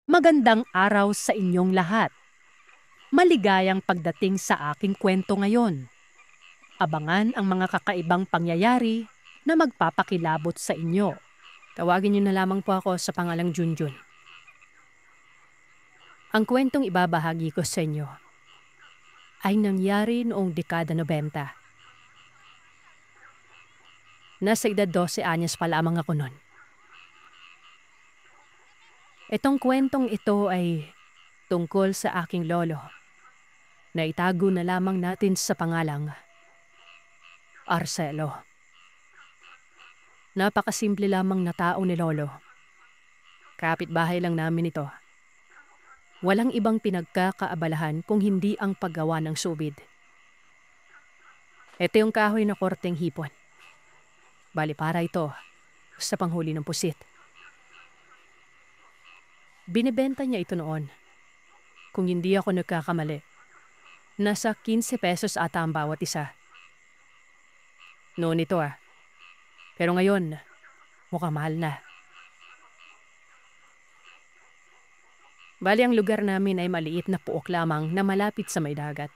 Magandang araw sa inyong lahat. Maligayang pagdating sa aking kwento ngayon. Abangan ang mga kakaibang pangyayari na magpapakilabot sa inyo. Tawagin niyo na lamang po ako sa pangalang Junjun. Ang kwentong ibabahagi ko sa inyo ay nangyari noong dekada 90. Nasa edad 12 anyos pa lamang ako noon. Itong kwentong ito ay tungkol sa aking lolo na itago na lamang natin sa pangalang Arcelo. Napakasimple lamang na tao ni lolo. Kapitbahay lang namin ito. Walang ibang pinagkakaabalahan kung hindi ang paggawa ng subid. Ito yung kahoy na korteng hipon. Bali para ito sa panghuli ng pusit. Binibenta niya ito noon. Kung hindi ako nagkakamali, nasa 15 pesos ata ang bawat isa. Noon ito Pero ngayon, mukhang mahal na. Bali ang lugar namin ay maliit na puok lamang na malapit sa may dagat.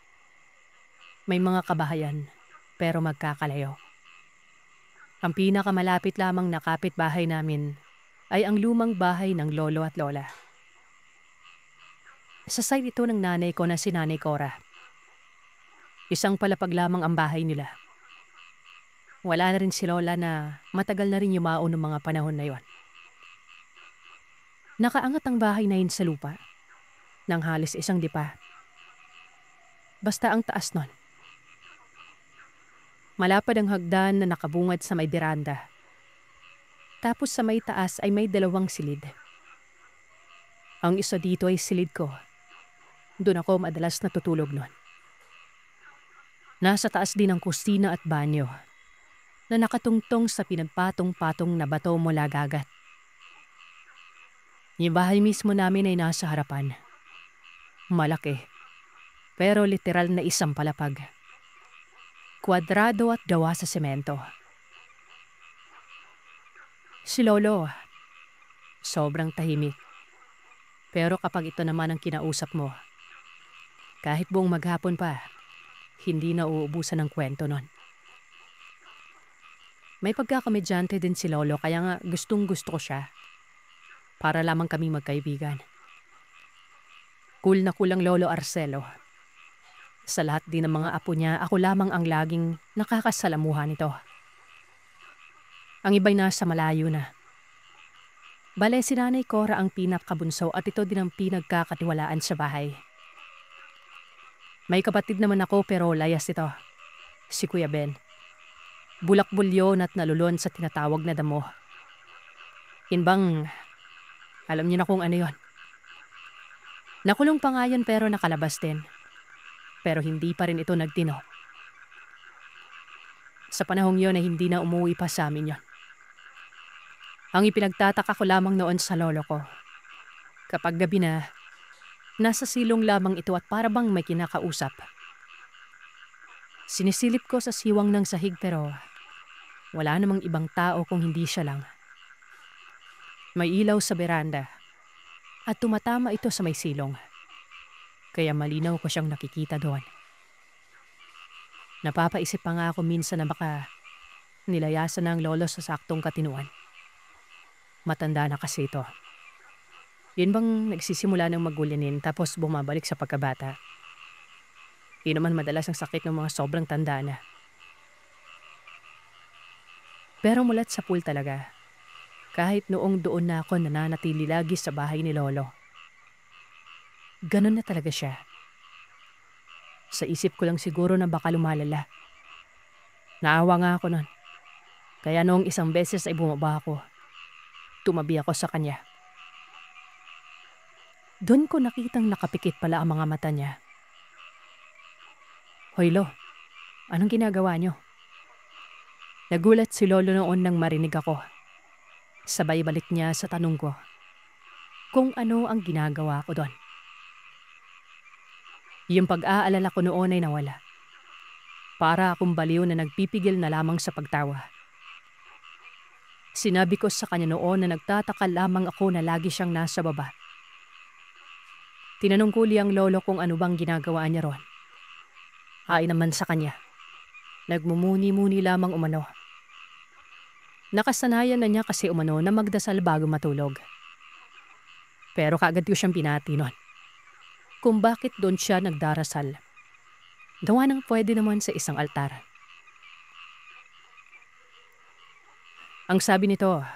May mga kabahayan, pero magkakalayo. Ang pinakamalapit lamang na kapitbahay namin ay ang lumang bahay ng lolo at lola. Sa side ito ng nanay ko na si Nanay Cora. Isang palapag lamang ang bahay nila. Wala na rin si lola na matagal na rin yumao ng mga panahon na yon. Nakaangat ang bahay na yun sa lupa, nang halos isang dipa. Basta ang taas nun. Malapad ang hagdan na nakabungad sa may beranda. Tapos sa may taas ay may 2 silid. Ang isa dito ay silid ko. Doon ako madalas natutulog nun. Nasa taas din ang kusina at banyo na nakatungtong sa pinagpatong-patong na bato mula dagat. Yung bahay mismo namin ay nasa harapan. Malaki, pero literal na isang palapag. Kwadrado at gawa sa semento. Si lolo, sobrang tahimik. Pero kapag ito naman ang kinausap mo, kahit buong maghapon pa, hindi na uubusan ng kwento nun. May pagkakamedyante din si lolo kaya nga gustong-gusto ko siya. Para lamang kaming magkaibigan. Cool na cool ang lolo Arcelo. Sa lahat din ng mga apo niya, ako lamang ang laging nakakasalamuhan nito. Ang iba'y nasa malayo na. Bale si Nanay Cora ang pinakabunso at ito din ang pinagkakatiwalaan sa bahay. May kapatid naman ako pero layas ito. Si Kuya Ben. Bulak-bulyon at nalulon sa tinatawag na damo. Inbang, alam niyo na kung ano yon. Nakulong pa nga yun pero nakalabas din. Pero hindi pa rin ito nagtino. Sa panahong yon ay hindi na umuwi pa sa amin yon. Ang ipinagtataka ko lamang noon sa lolo ko. Kapag gabi na, nasa silong lamang ito at para bang may kinakausap. Sinisilip ko sa siwang ng sahig pero wala namang ibang tao kung hindi siya lang. May ilaw sa beranda at tumatama ito sa may silong. Kaya malinaw ko siyang nakikita doon. Napapaisip pa nga ako minsan na baka nilayasan na ang lolo sa saktong katinuan. Matanda na kasi ito. Yun bang nagsisimula ng magulyanin tapos bumabalik sa pagkabata. Yun naman madalas ang sakit ng mga sobrang tanda na. Pero mulat sa pool talaga. Kahit noong doon na ako nananatili lagi sa bahay ni lolo. Ganon na talaga siya. Sa isip ko lang siguro na baka lumalala. Naawa nga ako nun. Kaya noong isang beses ay bumaba ako. Tumabi ako sa kanya. Doon ko nakitang nakapikit pala ang mga mata niya. Hoy Lo, anong ginagawa niyo? Nagulat si lolo noon nang marinig ako. Sabay balik niya sa tanong ko kung ano ang ginagawa ko doon. Yung pag-aalala ko noon ay nawala. Para akong baliw na nagpipigil na lamang sa pagtawa. Sinabi ko sa kanya noon na nagtataka lamang ako na lagi siyang nasa baba. Tinanong ko liyang lolo kung ano bang ginagawa niya ron. Ay naman sa kanya. Nagmumuni-muni lamang umano. Nakasanayan na niya kasi umano na magdasal bago matulog. Pero kaagad ko siyang binati nun. Kung bakit doon siya nagdarasal. Gawa ng pwede naman sa isang altar. Ang sabi nito,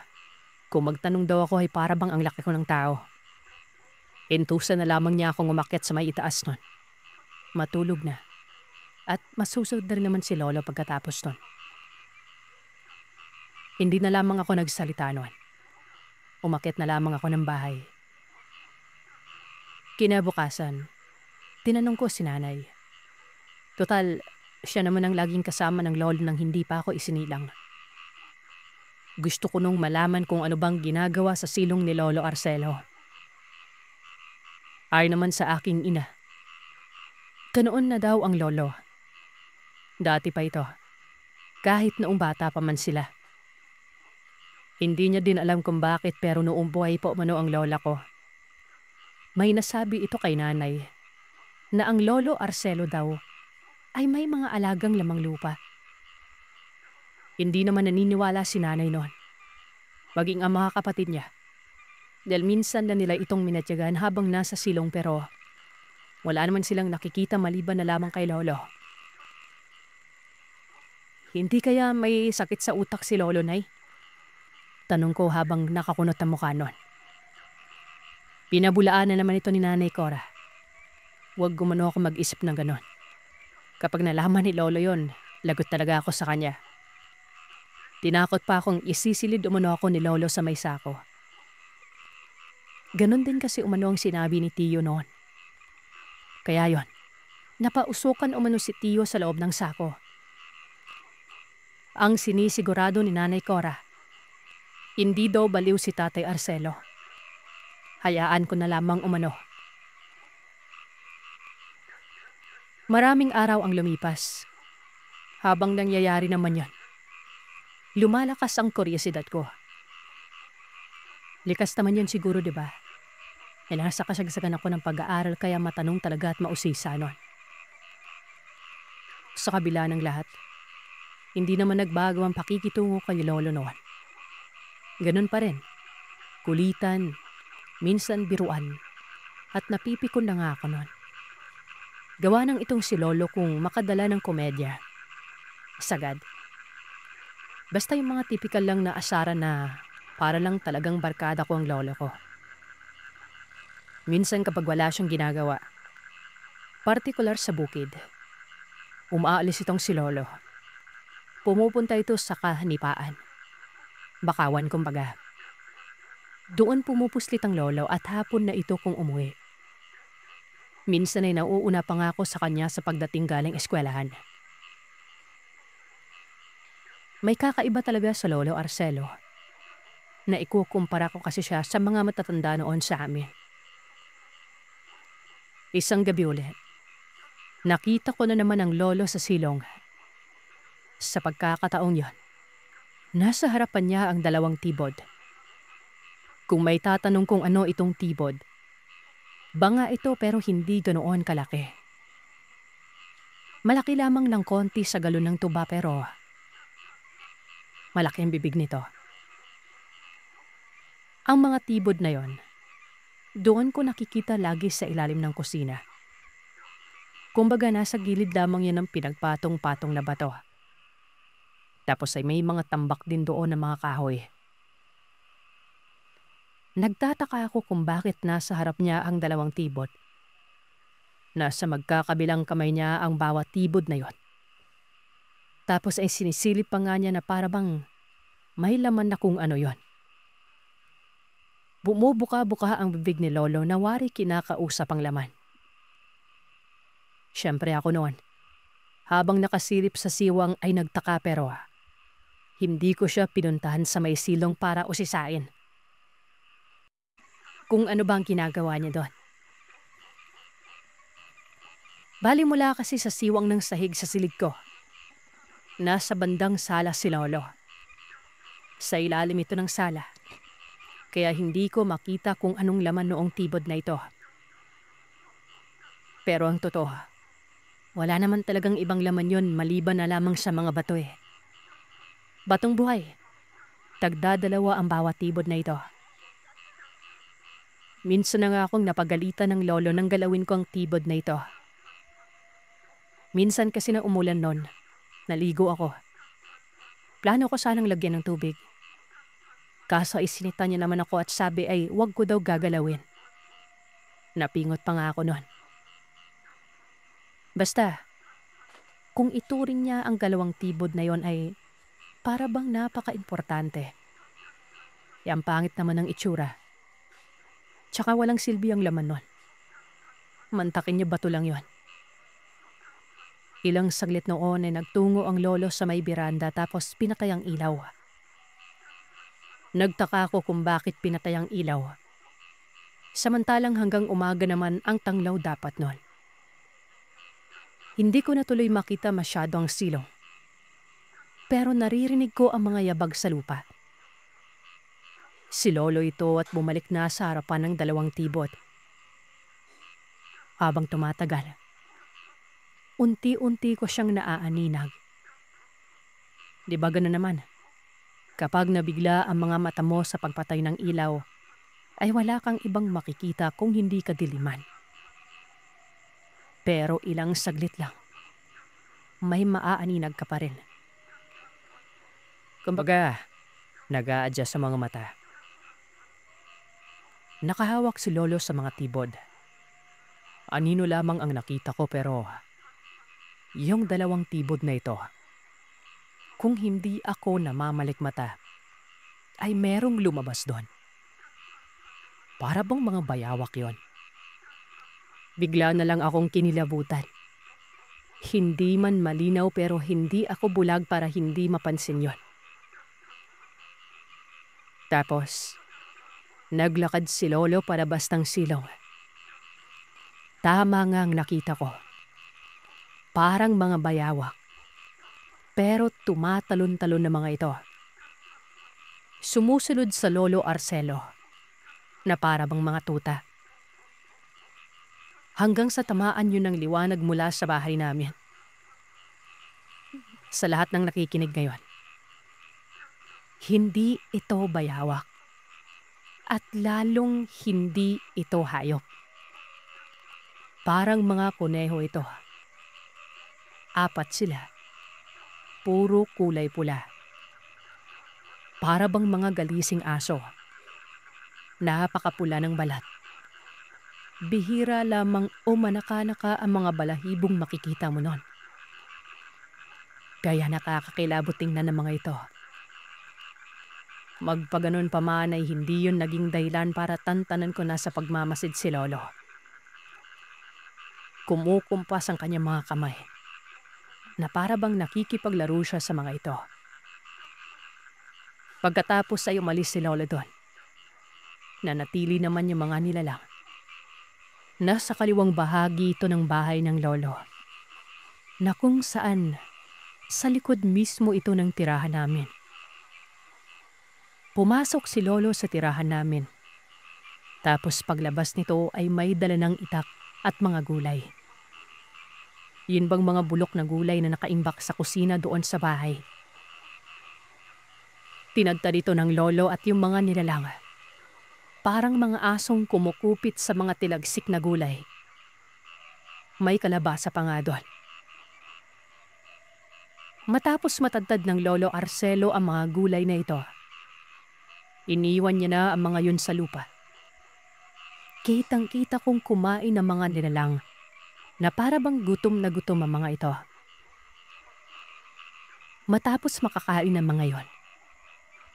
kung magtanong daw ako ay para bang ang laki ko ng tao. Intusan na lamang niya akong umakyat sa may itaas nun. Matulog na. At masusunod na rin naman si lolo pagkatapos nun. Hindi na lamang ako nagsalita nun. Umakyat na lamang ako ng bahay. Kinabukasan, tinanong ko si nanay. Total, siya naman ang laging kasama ng lolo nang hindi pa ako isinilang. Gusto ko nung malaman kung ano bang ginagawa sa silong ni Lolo Arcelo. Ay naman sa aking ina. Ganoon na daw ang lolo. Dati pa ito. Kahit noong bata pa man sila. Hindi niya din alam kung bakit pero noong buhay po umano ang lola ko. May nasabi ito kay nanay na ang Lolo Arcelo daw ay may mga alagang lamang lupa. Hindi naman naniniwala si nanay noon. Maging ang mga kapatid niya. Dahil minsan na nila itong minatyagan habang nasa silong pero wala naman silang nakikita maliban na lamang kay lolo. Hindi kaya may sakit sa utak si lolo, nay? Tanong ko habang nakakunot ang mukha nun. Pinabulaan na naman ito ni Nanay Cora. Huwag gumano ako mag-isip ng ganon. Kapag nalaman ni lolo yon, lagot talaga ako sa kanya. Tinakot pa akong isisilid umano ako ni lolo sa may sako. Ganon din kasi umano ang sinabi ni Tiyo noon. Kaya yon, napausukan umano si Tiyo sa loob ng sako. Ang sinisigurado ni Nanay Cora, hindi daw baliw si Tatay Arcelo. Hayaan ko na lamang umano. Maraming araw ang lumipas. Habang nangyayari naman yan, lumalakas ang kuryosidad ko. Likas naman yan siguro, di ba? Nasa kasagsagan ako ng pag-aaral kaya matanong talaga at mausisa nun. Sa kabila ng lahat, hindi naman nagbago ang pakikitungo kay lolo noon. Ganun pa rin. Kulitan, minsan biruan, at napipikon na nga ako noon. Gawa ng itong si lolo kung makadala ng komedya. Sagad. Basta yung mga tipikal lang na asaran na para lang talagang barkada ko ang lolo ko. Minsan kapag wala siyang ginagawa, partikular sa bukid, umaalis itong si lolo. Pumupunta ito sa kahanipaan. Bakawan kumbaga. Doon pumupuslit ang lolo at hapon na ito kung umuwi. Minsan ay nauuna pa nga ako sa kanya sa pagdating galing eskwelahan. May kakaiba talaga sa Lolo Arcelo. Na ikukumpara ko kasi siya sa mga matatanda noon sa amin. Isang gabi ulit, nakita ko na naman ang lolo sa silong. Sa pagkakataong yon, nasa harapan niya ang dalawang tibod. Kung may tatanong kung ano itong tibod, banga ito pero hindi ganoon kalaki. Malaki lamang ng konti sa galon ng tuba pero malaki ang bibig nito. Ang mga tibod na yon, doon ko nakikita lagi sa ilalim ng kusina. Kumbaga nasa gilid lamang yan ng pinagpatong-patong na bato. Tapos ay may mga tambak din doon ng mga kahoy. Nagtataka ako kung bakit nasa harap niya ang dalawang tibod. Nasa magkakabilang kamay niya ang bawat tibod na yon. Tapos ay sinisilip pa nga niya na para bang may laman na kung ano yon. Bumubuka-buka ang bibig ni lolo na wari kinakausap ang laman. Siyempre ako noon, habang nakasilip sa siwang ay nagtaka pero hindi ko siya pinuntahan sa may silong para usisain. Kung ano bang ginagawa niya doon. Bali mula kasi sa siwang ng sahig sa silid ko. Nasa bandang sala si lolo. Sa ilalim ito ng sala. Kaya hindi ko makita kung anong laman noong tibod na ito. Pero ang totoo, wala naman talagang ibang laman yon maliban na lamang sa mga bato eh. Batong buhay. Tagdadalawa ang bawat tibod na ito. Minsan na nga akong napagalitan ng lolo nang galawin ko ang tibod na ito. Minsan kasi na umulan nun, naligo ako. Plano ko sanang lagyan ng tubig. Kaso isinita niya naman ako at sabi ay wag ko daw gagalawin. Napingot pa nga ako nun. Basta, kung ituring niya ang galawang tibod na yon ay para bang napaka-importante. Ang pangit naman ng itsura. Tsaka walang silbi ang laman nun. Mantakin niya bato lang yon. Ilang saglit noon ay nagtungo ang lolo sa may biranda tapos pinatay ang ilaw. Nagtaka ako kung bakit pinatay ang ilaw. Samantalang hanggang umaga naman ang tanglaw dapat nun. Hindi ko natuloy makita masyado ang silong. Pero naririnig ko ang mga yabag sa lupa. Si lolo ito at bumalik na sa harapan ng dalawang tibod. Habang tumatagal, unti-unti ko siyang naaaninag. Di ba gano'n naman? Kapag nabigla ang mga mata mo sa pagpatay ng ilaw, ay wala kang ibang makikita kung hindi kadiliman. Pero ilang saglit lang, may maaaninag ka pa rin. Kumbaga, nag-a-adjust sa mga mata. Nakahawak si lolo sa mga tibod. Anino lamang ang nakita ko pero yung dalawang tibod na ito, kung hindi ako namamalikmata, ay merong lumabas doon. Para bang mga bayawak yon. Bigla na lang akong kinilabutan. Hindi man malinaw pero hindi ako bulag para hindi mapansin yon. Tapos, naglakad si lolo palabas ng silong. Tama nga ang nakita ko. Parang mga bayawak. Pero tumatalon-talon na mga ito. Sumusunod sa lolo Arcelo na para bang mga tuta. Hanggang sa tamaan yun ng liwanag mula sa bahay namin. Sa lahat ng nakikinig ngayon, hindi ito bayawak. At lalong hindi ito hayop. Parang mga kuneho ito. 4 sila. Puro kulay pula. Para bang mga galising aso. Napakapula ng balat. Bihira lamang o manaka-naka ang mga balahibong makikita mo nun. Kaya nakakakilabot tingnan ng mga ito. Magpaganon pa man ay hindi yun naging dahilan para tantanan ko na sa pagmamasid si lolo. Kumukumpas ang kanyang mga kamay na para bang nakikipaglaro siya sa mga ito. Pagkatapos ay umalis si lolo doon. Nanatili naman yung mga nilalang. Nasa kaliwang bahagi ito ng bahay ng lolo na kung saan sa likod mismo ito ng tirahan namin. Pumasok si lolo sa tirahan namin. Tapos paglabas nito ay may dala ng itak at mga gulay. Yun bang mga bulok na gulay na nakaimbak sa kusina doon sa bahay. Tinadtad ito ng lolo at yung mga nilalang. Parang mga asong kumukupit sa mga tilagsik na gulay. May kalabasa pa nga doon. Matapos matadtad ng lolo Arcelo ang mga gulay na ito, iniwan niya na ang mga yun sa lupa. Kitang-kita kong kumain ng mga nilalang na para bang gutom na gutom ang mga ito. Matapos makakain ng mga yon,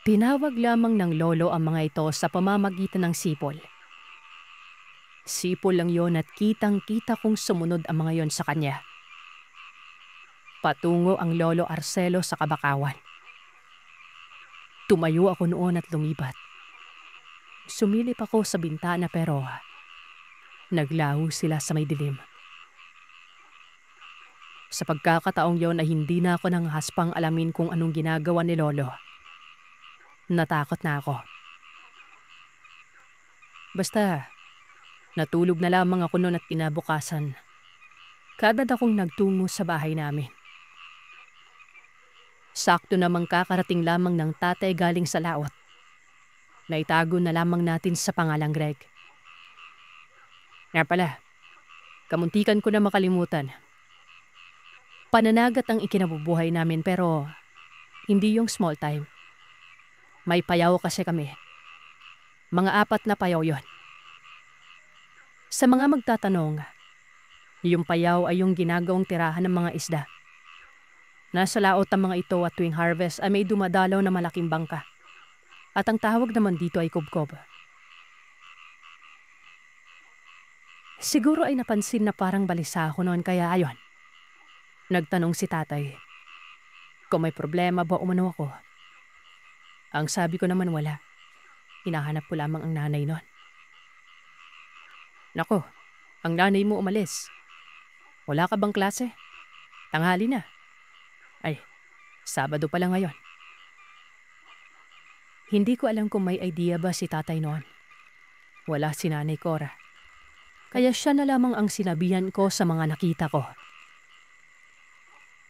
tinawag lamang ng lolo ang mga ito sa pamamagitan ng sipol. Sipol lang yon at kitang-kita kong sumunod ang mga yon sa kanya. Patungo ang lolo Arcelo sa kabakawan. Tumayo ako noon at lumipat. Sumilip ako sa bintana pero naglaho sila sa may dilim. Sa pagkakataong yon ay hindi na ako nanghaspang alamin kung anong ginagawa ni lolo. Natakot na ako. Basta, natulog na lamang ako noon at kinabukasan Kaagad akong nagtungo sa bahay namin. Sakto namang kakarating lamang ng tatay galing sa laot. Naitago na lamang natin sa pangalang Greg. Nga pala, kamuntikan ko na makalimutan. Pananagat ang ikinabubuhay namin pero hindi yung small time. May payaw kasi kami. Mga 4 na payaw yon. Sa mga magtatanong, yung payaw ay yung ginagawang tirahan ng mga isda. Nasa laot ang mga ito at tuwing harvest ay may dumadalaw na malaking bangka. At ang tawag naman dito ay kubkob. Siguro ay napansin na parang balisa ako noon kaya ayon. Nagtanong si tatay kung may problema ba umano ako. Ang sabi ko naman wala. Hinahanap ko lamang ang nanay noon. Nako, ang nanay mo umalis. Wala ka bang klase? Tanghali na. Ay, Sabado pa lang ngayon. Hindi ko alam kung may idea ba si tatay noon. Wala si Nanay Cora. Kaya siya na lamang ang sinabihan ko sa mga nakita ko.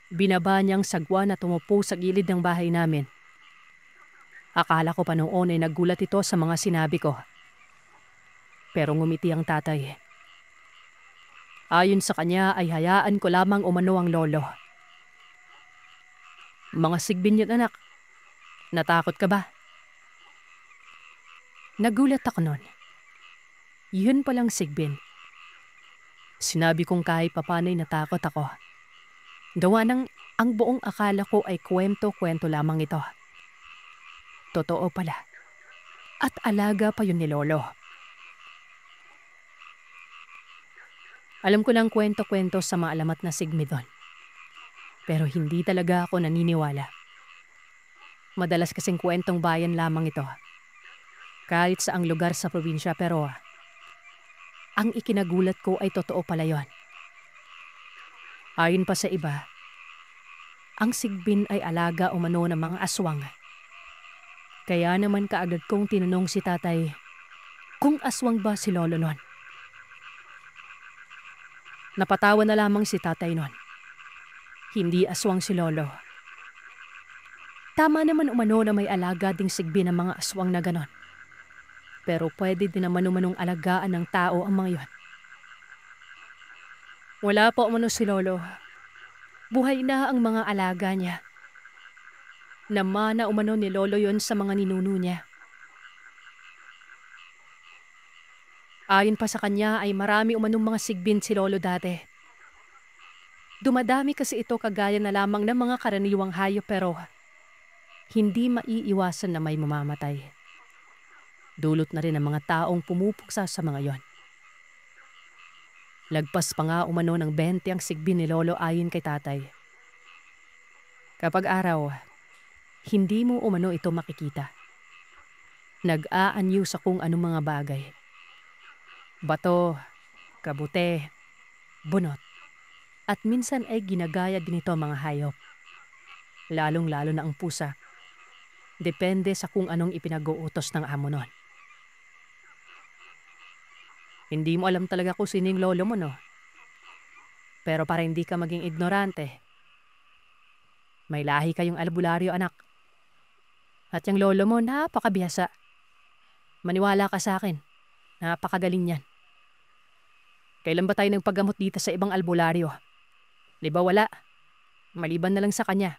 Binaba niyang sagwa na tumupo sa gilid ng bahay namin. Akala ko pa noon ay naggulat ito sa mga sinabi ko. Pero ngumiti ang tatay. Ayon sa kanya ay hayaan ko lamang umano ang lolo. Mga sigbin yun anak. Natakot ka ba? Nagulat ako noon. Yun palang sigbin. Sinabi kong kahit papanay natakot ako. Gawa ng ang buong akala ko ay kwento-kwento lamang ito. Totoo pala. At alaga pa yun ni lolo. Alam ko lang kwento-kwento sa mga alamat na sigmi doon. Pero hindi talaga ako naniniwala. Madalas kasing kwentong bayan lamang ito. Kahit sa ang lugar sa probinsya pero ang ikinagulat ko ay totoo pala yon. Ayon pa sa iba, ang sigbin ay alaga umano ng mga aswang. Kaya naman kaagad kong tinanong si tatay kung aswang ba si lolo nun. Napatawa na lamang si tatay nun. Hindi aswang si lolo. Tama naman umano na may alaga ding sigbin ng mga aswang na ganon. Pero pwede din naman umanong alagaan ng tao ang mga yon. Wala pa umano si lolo. Buhay na ang mga alaga niya. Namana umano ni lolo yon sa mga ninuno niya. Ayon pa sa kanya ay marami umanong mga sigbin si lolo dati. Dumadami kasi ito kagaya na lamang ng mga karaniwang hayop pero hindi maiiwasan na may mamamatay. Dulot na rin ang mga taong pumupuksa sa mga yon. Lagpas pa nga umano ng 20 ang sigbin ni lolo ayon kay tatay. Kapag araw, hindi mo umano ito makikita. Nag-aanyo sa kung anong mga bagay. Bato, kabute, bunot, at minsan ay ginagaya din ito mga hayop. Lalong-lalo na ang pusa. Depende sa kung anong ipinag-uutos ng amo nun. Hindi mo alam talaga kung sino yung lolo mo, no? Pero para hindi ka maging ignorante, may lahi kayong albularyo, anak. At yung lolo mo, napakabihasa. Maniwala ka sa akin, napakagaling yan. Kailan ba tayo nagpagamot dito sa ibang albularyo? Di ba wala? Maliban na lang sa kanya.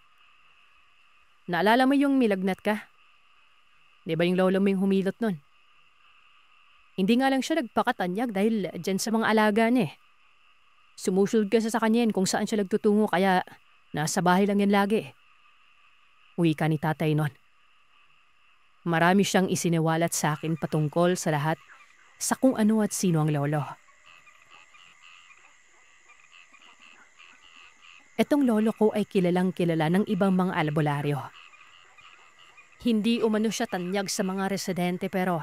Naalala mo yung milagnat ka? Di ba yung lolo mo yung humilot nun? Hindi nga lang siya nagpakatanyag dahil dyan sa mga alaga niya eh. Sumusunod ka sa kanya kung saan siya nagtutungo kaya nasa bahay lang yan lagi eh. Uwi ka ni tatay nun. Marami siyang isiniwalat sa akin patungkol sa lahat sa kung ano at sino ang lolo. Etong lolo ko ay kilalang kilala ng ibang mga albularyo. Hindi umano siya tanyag sa mga residente pero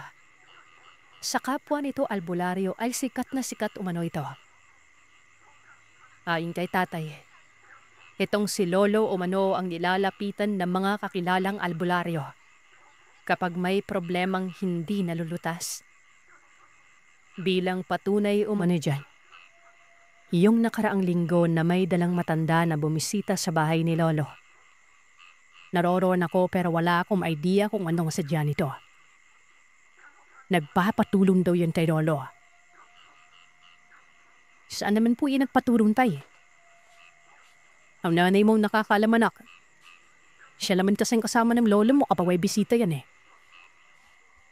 sa kapwa nito albularyo ay sikat na sikat umano ito. Ayon kay tatay, itong si lolo umano ang nilalapitan ng mga kakilalang albularyo kapag may problemang hindi nalulutas. Bilang patunay umano dyan, Yung nakaraang linggo na may dalang matanda na bumisita sa bahay ni Lolo. Naroroon ako pero wala akong idea kung anong sadya nito. Nagpapatulong daw yun kay Lolo. Saan naman po yun nagpatulong tay? Ang nanay mong nakakaalamanak. Siya naman kasing kasama ng lolo mo kapag may bisita yan eh.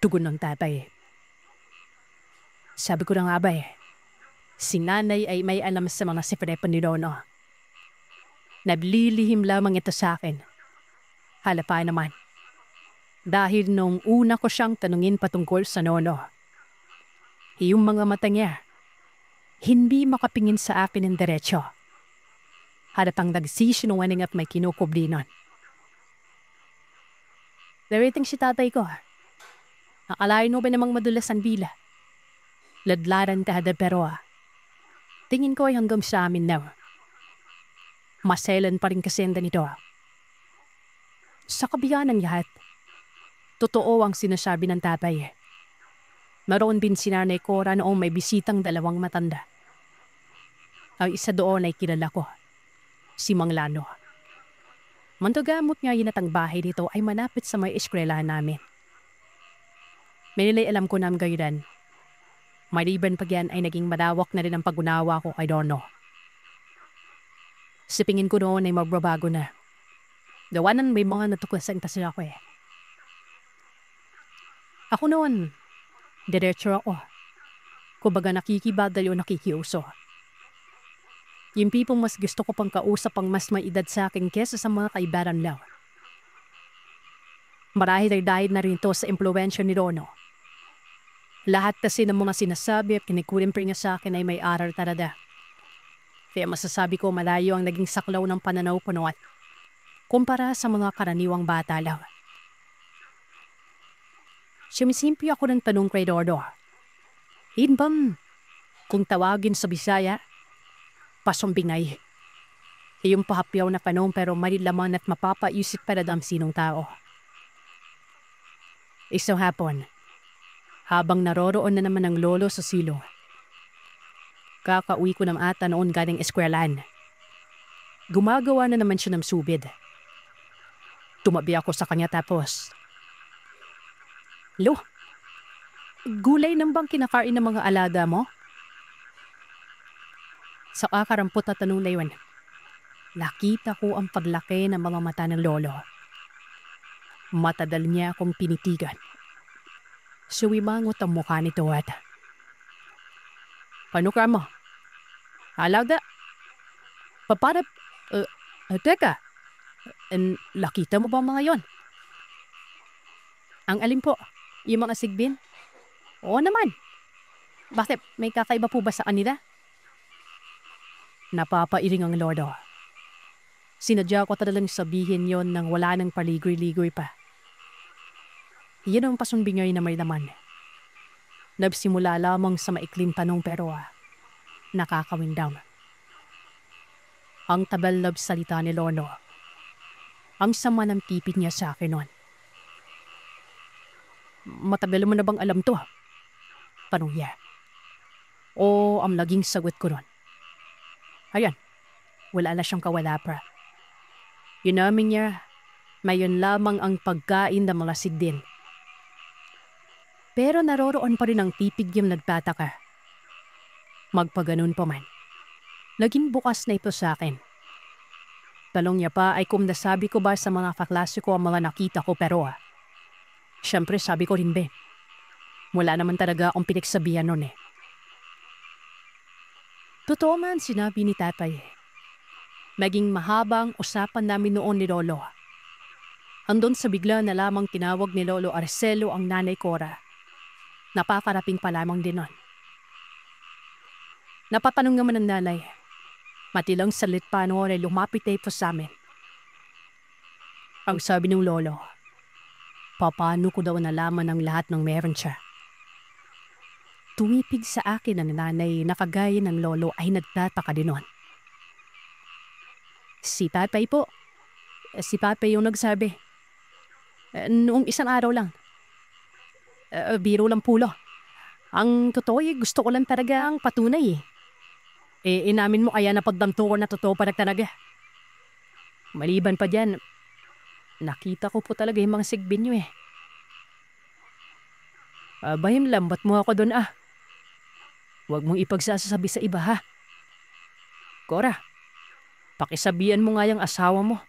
Tugon ng tatay. Sabi ko na nga ba si nanay ay may alam sa mga siprepa ni Lolo. Naglilihim lamang ito sa akin. Halapa naman. Dahil nung una ko siyang tanungin patungkol sa Lolo. Yung mga mata niya, hindi makapingin sa akin ng diretsyo. Halatang nagsisinungaling at may kinukublinan. Nariting si tatay ko. Akalain mo ba namang madulas ang bila? Ladlaran kahada pero tingin ko ay hanggang sa amin na. Maselan pa rin kasi ang ganito. Sa kabila ng lahat, totoo ang sinasabi ng tatay. Naroon din si Nanay Cora noong may bisitang dalawang matanda. Ang isa doon ay kilala ko, si Mang Lano. Mantugamot nga yun at ang bahay dito ay malapit sa may eskwelahan namin. May nilay alam ko na ang gayudan. Maliban pa yan ay naging madawak na rin ang pag-unawa ko kay Dono. Sa pingin ko noon ay magbabago na. Gawanan may mga natuklasan kasi ako Ako noon, diretso ako. Kumbaga nakikibadal o nakikiuso. Yung pipong mas gusto ko pang kausap ang mas may edad sa akin kesa sa mga kaibaran lang. Marahil ay dahil na rin to sa impluwensya ni Dono. Lahat kasi ng mga sinasabi at kinikulim pa niya sa akin ay may aral talaga. Kaya masasabi ko malayo ang naging saklaw ng pananaw ko noon kumpara sa mga karaniwang bata lang. Sumisimpi ako ng tanong kay Dodo. Bam, kung tawagin sa Bisaya, pasumbingay. Iyong pahapyaw na panong pero marilaman at mapapaisip para dam sinong tao. Isang hapon, habang naroroon na naman ang lolo sa silong. Kakauwi ko ng ata noon galing eskwelahan. Gumagawa na naman siya ng subid. Tumabi ako sa kanya tapos, Lo, gulay nang bang kinakain ng mga alaga mo? Sa kakarampot na tanong na yun, nakita ko ang paglaki ng mga mata ng lolo. Matadal niya akong pinitigan. Suwimangot ang mukha nito at, Paano ka mo? Alaga? Paparap? Teka, nakita mo ba mga yon? Ang alin po? Yung mga sigbin? Oo naman. Bakit? May kakaiba po ba sa kanila? Napapairing ang lolo. Sinadya ko talagang sabihin yon nang wala nang paligoy-ligoy pa. Yan ang pasumbingay na may laman. Nagsimula lamang sa maikling tanong pero nakakawindang. Ang tabal-lab salita ni Lolo. Ang sama ng tipid niya sa akin noon. Matagal mo na bang alam to? Tanong niya. O ang laging sagot ko noon. Ayan, wala na siyang kawala pa. Inamin niya, mayon lamang ang pagkain ng mga sigdin. Pero naroroon pa rin ang tipig yung nagtataka. Magpaganon pa man. Laging bukas na ito sa akin. Talong niya pa ay kung nasabi ko ba sa mga kaklase ko ang mga nakita ko pero siyempre sabi ko rin be. Wala naman talaga akong pinagsabihan nun Totoo man sinabi ni tatay. Naging mahabang usapan namin noon ni Lolo. Andun sa bigla na lamang tinawag ni Lolo Arcelo ang Nanay Cora. Napakaraping pa lamang din nun. Napatanong naman ng nanay. Matilang salit pa noon ay lumapit ito sa amin. Ang sabi ng lolo, paano ko daw nalaman ang lahat ng meron siya? Tumipig sa akin ang nanay na kagaya ng lolo ay nagtataka din nun. Si tatay po. Si tatay yung nagsabi. Noong isang araw lang. Biro lang pulo. Ang totoo gusto ko lang talaga ang patunay Inamin mo kaya napagdamto ko na totoo pa talaga. Maliban pa dyan, nakita ko po talaga yung mga sigbin nyo eh. Abay, lambat mo ako doon ah. Huwag mong ipagsasabi sa iba ha. Cora, pakisabihan mo nga yung asawa mo.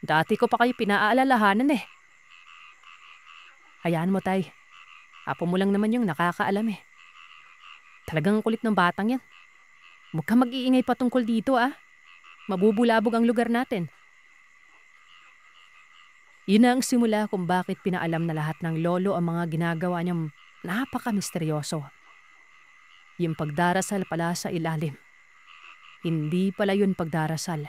Dati ko pa kayo pinaalalahanan eh. Hayaan mo tay. Apo mo lang naman yung nakakaalam eh. Talagang kulit ng batang yan. Huwag ka mag-iingay patungkol dito ah. Mabubulabog ang lugar natin. Yun na ang simula kung bakit pinaalam na lahat ng lolo ang mga ginagawa niyang napaka-misteryoso. Yung pagdarasal pala sa ilalim. Hindi pala yun pagdarasal.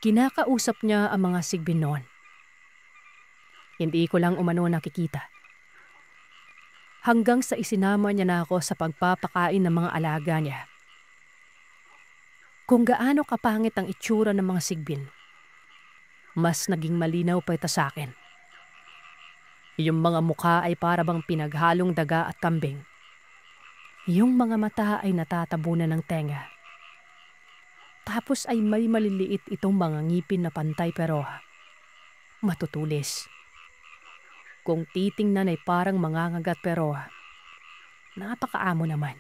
Kinakausap niya ang mga sigbin noon. Hindi ko lang umano nakikita. Hanggang sa isinama niya na ako sa pagpapakain ng mga alaga niya. Kung gaano kapangit ang itsura ng mga sigbin, mas naging malinaw pa ito sa akin. Yung mga mukha ay para bang pinaghalong daga at kambing. Yung mga mata ay natatabunan ng tenga. Tapos ay may maliliit itong mga ngipin na pantay pero matutulis. Kung titingnan ay parang mangangagat pero napakaamo naman.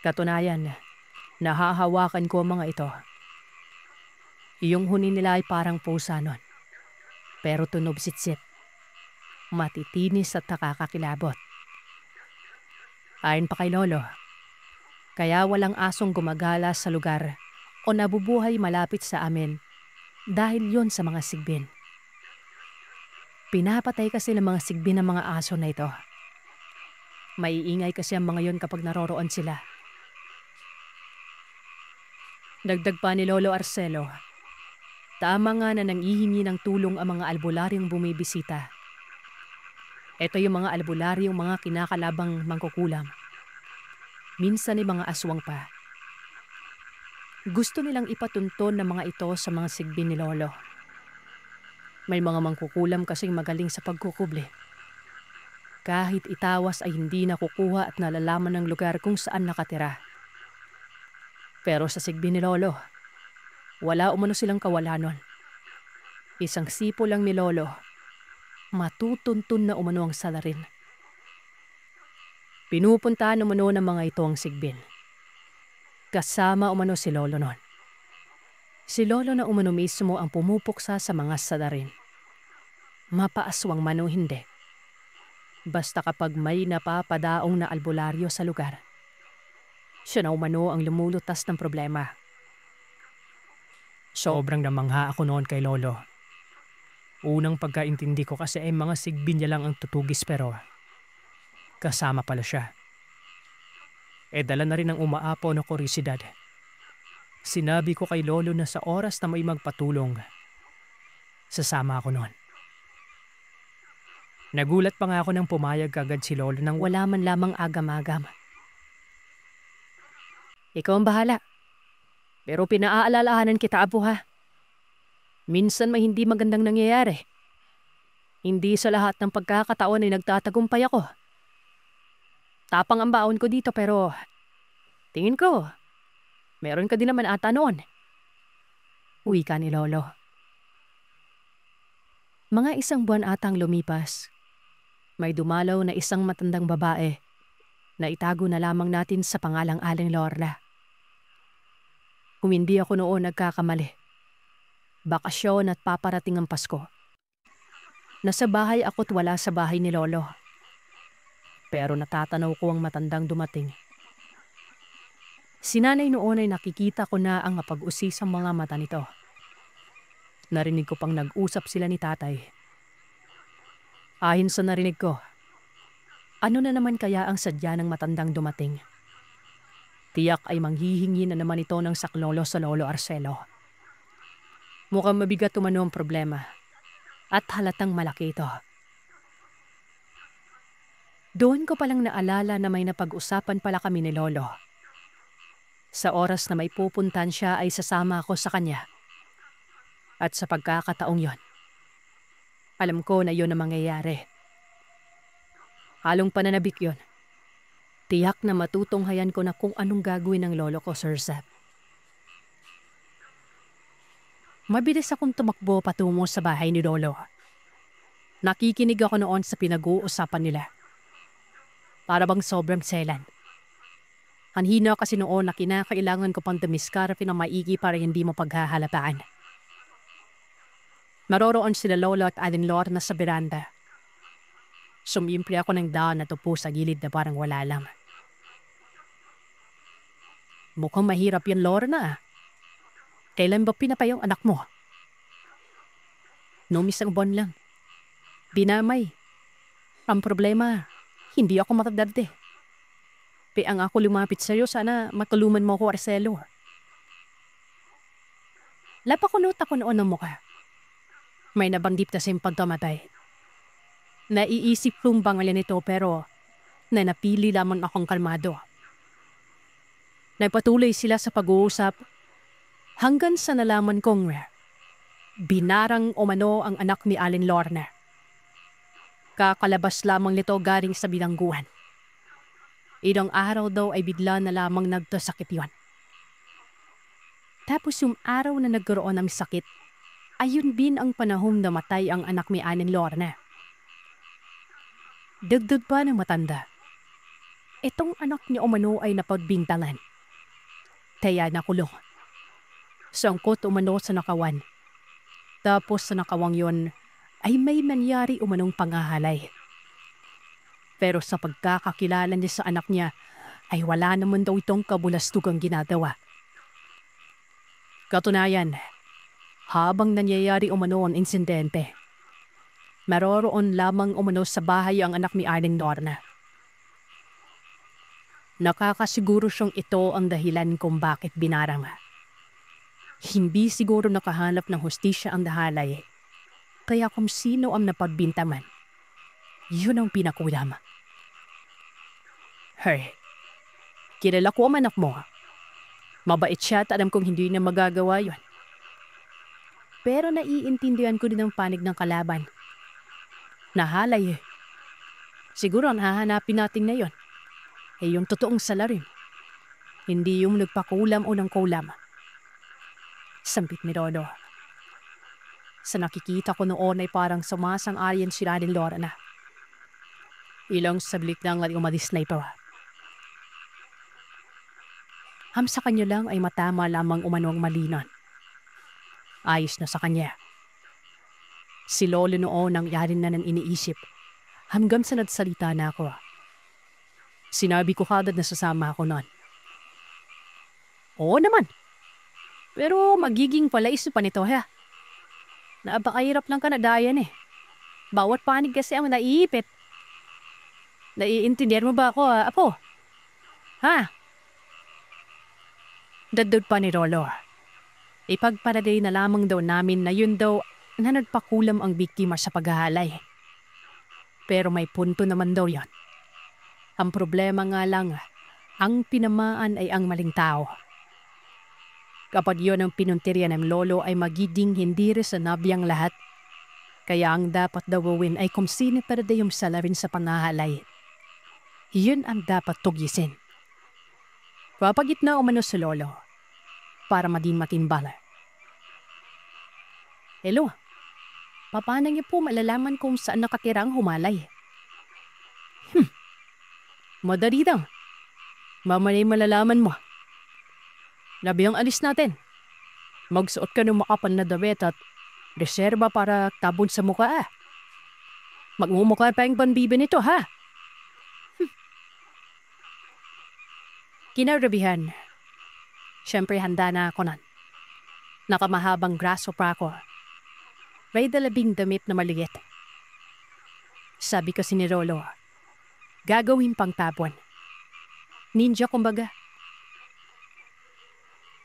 Katunayan, nahahawakan ko ang mga ito. Yung huni nila ay parang pusa nun. Pero tunog sitsit. Matitinis at nakakakilabot. Ayon pa kay Lolo, kaya walang asong gumagala sa lugar o nabubuhay malapit sa amin dahil yon sa mga sigbin. Pinapatay kasi ng mga sigbin ng mga aso na ito. Maiingay kasi ang mga yon kapag naroroon sila. Dagdag pa ni Lolo Arcelo, tama nga na nanghihingi ng tulong ang mga albularyong bumibisita. Ito yung mga albularyong mga kinakalabang mangkukulam. Minsan ay mga aswang pa. Gusto nilang ipatunton ng mga ito sa mga sigbin ni Lolo. May mga mangkukulam kasing magaling sa pagkukubli. Kahit itawas ay hindi nakukuha at nalalaman ng lugar kung saan nakatira. Pero sa sigbin ni Lolo, wala umano silang kawalanon. Isang sipo lang ni Lolo, matutuntun na umano ang salarin. Pinupuntahan umano ng mga ito ang sigbin. Kasama umano si Lolo nun. Si Lolo na umano mismo ang pumupuksa sa mga salarin. Mapaaswang man o hindi. Basta kapag may napapadaong na albularyo sa lugar, siya na umano ang lumulutas ng problema. Sobrang namangha ako noon kay Lolo. Unang pagkaintindi ko kasi ay mga sigbin niya lang ang tutugis pero kasama pala siya. Dala na rin ang umaapaw na kurisidad. Sinabi ko kay Lolo na sa oras na may magpatulong, sasama ako noon. Nagulat pa nga ako nang pumayag agad si Lolo nang wala man lamang agam-agam. Ikaw ang bahala. Pero pinaaalalahanan kita, Apo ha. Minsan may hindi magandang nangyayari. Hindi sa lahat ng pagkakataon ay nagtatagumpay ako. Tapang ang baon ko dito pero tingin ko, meron ka din naman ata noon. Uwi ka ni Lolo. Mga isang buwan atang lumipas. May dumalaw na isang matandang babae na itago na lamang natin sa pangalang Aling Lorna. Kung hindi ako noon nagkakamali, bakasyon at paparating ang Pasko. Nasa bahay ako't wala sa bahay ni Lolo. Pero natatanaw ko ang matandang dumating. Si nanay noon ay nakikita ko na ang mapag-usisang mga mata nito. Narinig ko pang nag-usap sila ni tatay. Ayon sa narinig ko, ano na naman kaya ang sadya ng matandang dumating? Tiyak ay manghihingi na naman ito ng saklolo sa Lolo Arcelo. Mukhang mabigat umano ang problema at halatang malaki ito. Doon ko palang naalala na may napag-usapan pala kami ni Lolo. Sa oras na may pupuntan siya ay sasama ako sa kanya. At sa pagkakataong yon, alam ko na yon ang mangyayari. Halong pananabik yon. Tiyak na matutunghayan ko na kung anong gagawin ng lolo ko, Sir Zep. Mabilis akong tumakbo patungo sa bahay ni Lolo. Nakikinig ako noon sa pinag-uusapan nila. Para bang sobrang selan. Anhina kasi noon na kinakailangan ko pang dumiskarte ng maigi para hindi mo paghahalataan. Naroroon sila Lolo at Aling Lorna sa beranda. Sumimpli ako ng daan at upo sa gilid na parang wala lang. Mukhang mahirap yan, Lorna. Kailan ba pinapay ang anak mo? Noong isang buwan lang. Binamay. Ang problema, hindi ako matadarte. Ang ako lumapit sa'yo, sana matuluman mo ako, Arcelo. Lapakunot ako noon ng mukha. May nabanggit na siyang pagkamatay. Naiisip kong bangalan ito pero napili lamang akong kalmado. Nagpatuloy sila sa pag-uusap hanggang sa nalaman kong binarang umano ang anak ni Aling Lorna. Kakalabas lamang nito galing sa bilangguan. Ilang araw daw ay bigla na lamang nagtasakit yon. Tapos yung araw na nagkaroon ng sakit, ayun din ang panahon na matay ang anak ni Aling Lorna. Dagdag pa ng matanda. Itong anak ni umano ay napagbintangan. Kaya nakulong. Sangkot umano sa nakawan. Tapos sa nakawang yon ay may nangyari umanong pangahalay. Pero sa pagkakakilala niya sa anak niya ay wala naman daw itong kabulastugang ginagawa. Katunayan, habang nangyayari umano ang insidente, naroroon lamang umano sa bahay ang anak ni Aling Lorna. Nakakasiguro siyang ito ang dahilan kung bakit binarang. Hindi siguro nakahanap ng hustisya ang dahalay. Kaya kung sino ang napagbintaman, yun ang pinakulam. Hey, kilala ko ang anak mo. Mabait siya at alam kong hindi na magagawa yun. Pero naiintindihan ko din ang panig ng kalaban. Nahalay. Siguro ang hahanapin natin na yun. Yung totoong salarin. Hindi yung nagpakulam o ng kulam. Sampit ni Lolo. Sa nakikita ko noon ay parang sumasang-ayon si Aling Lorna. Ilang sablit lang at umalis na ito. Sa kanya lang ay matama lamang umano ang malinan. Ayos na sa kanya. Si Lolo noon ang yarin na ng iniisip hanggang sa nagsalita na ako. Sinabi ko kagad na sasama ako noon. Oo naman. Pero magiging palaisip pa nito ha. Napakahirap lang ka na dayan eh. Bawat panig kasi ang naiipit. Naiintindihan mo ba ako, apo? Ha? Dadod pa ni Lolo. Ipagparaday na lamang daw namin na yun daw na nagpakulam ang biktima sa paghahalay. Pero may punto naman daw yan. Ang problema nga lang, ang pinamaan ay ang maling tao. Kapag yun ang pinuntirya ng Lolo ay magiging hindi reasonable ang lahat. Kaya ang dapat daw gawin ay kung sino parada yung salarin sa pangahalay. Yun ang dapat tugisin. Papagit na umano si Lolo para maging matimbala. Hello, paano niyo po malalaman kung saan nakatira ang humalay? Madali lang. Mamaya malalaman mo. Labi ang alis natin. Magsuot ka ng makapal na damit at reserba para tabon sa mukha. Magmumukha pa yung banbibi nito ha. Kinarabihan. Siyempre handa na ako nun. Nakamahabang braso pa ako. May dalabing damit na maliit. Sabi kasi ni Lolo, gagawin pang tabon. Ninja kumbaga.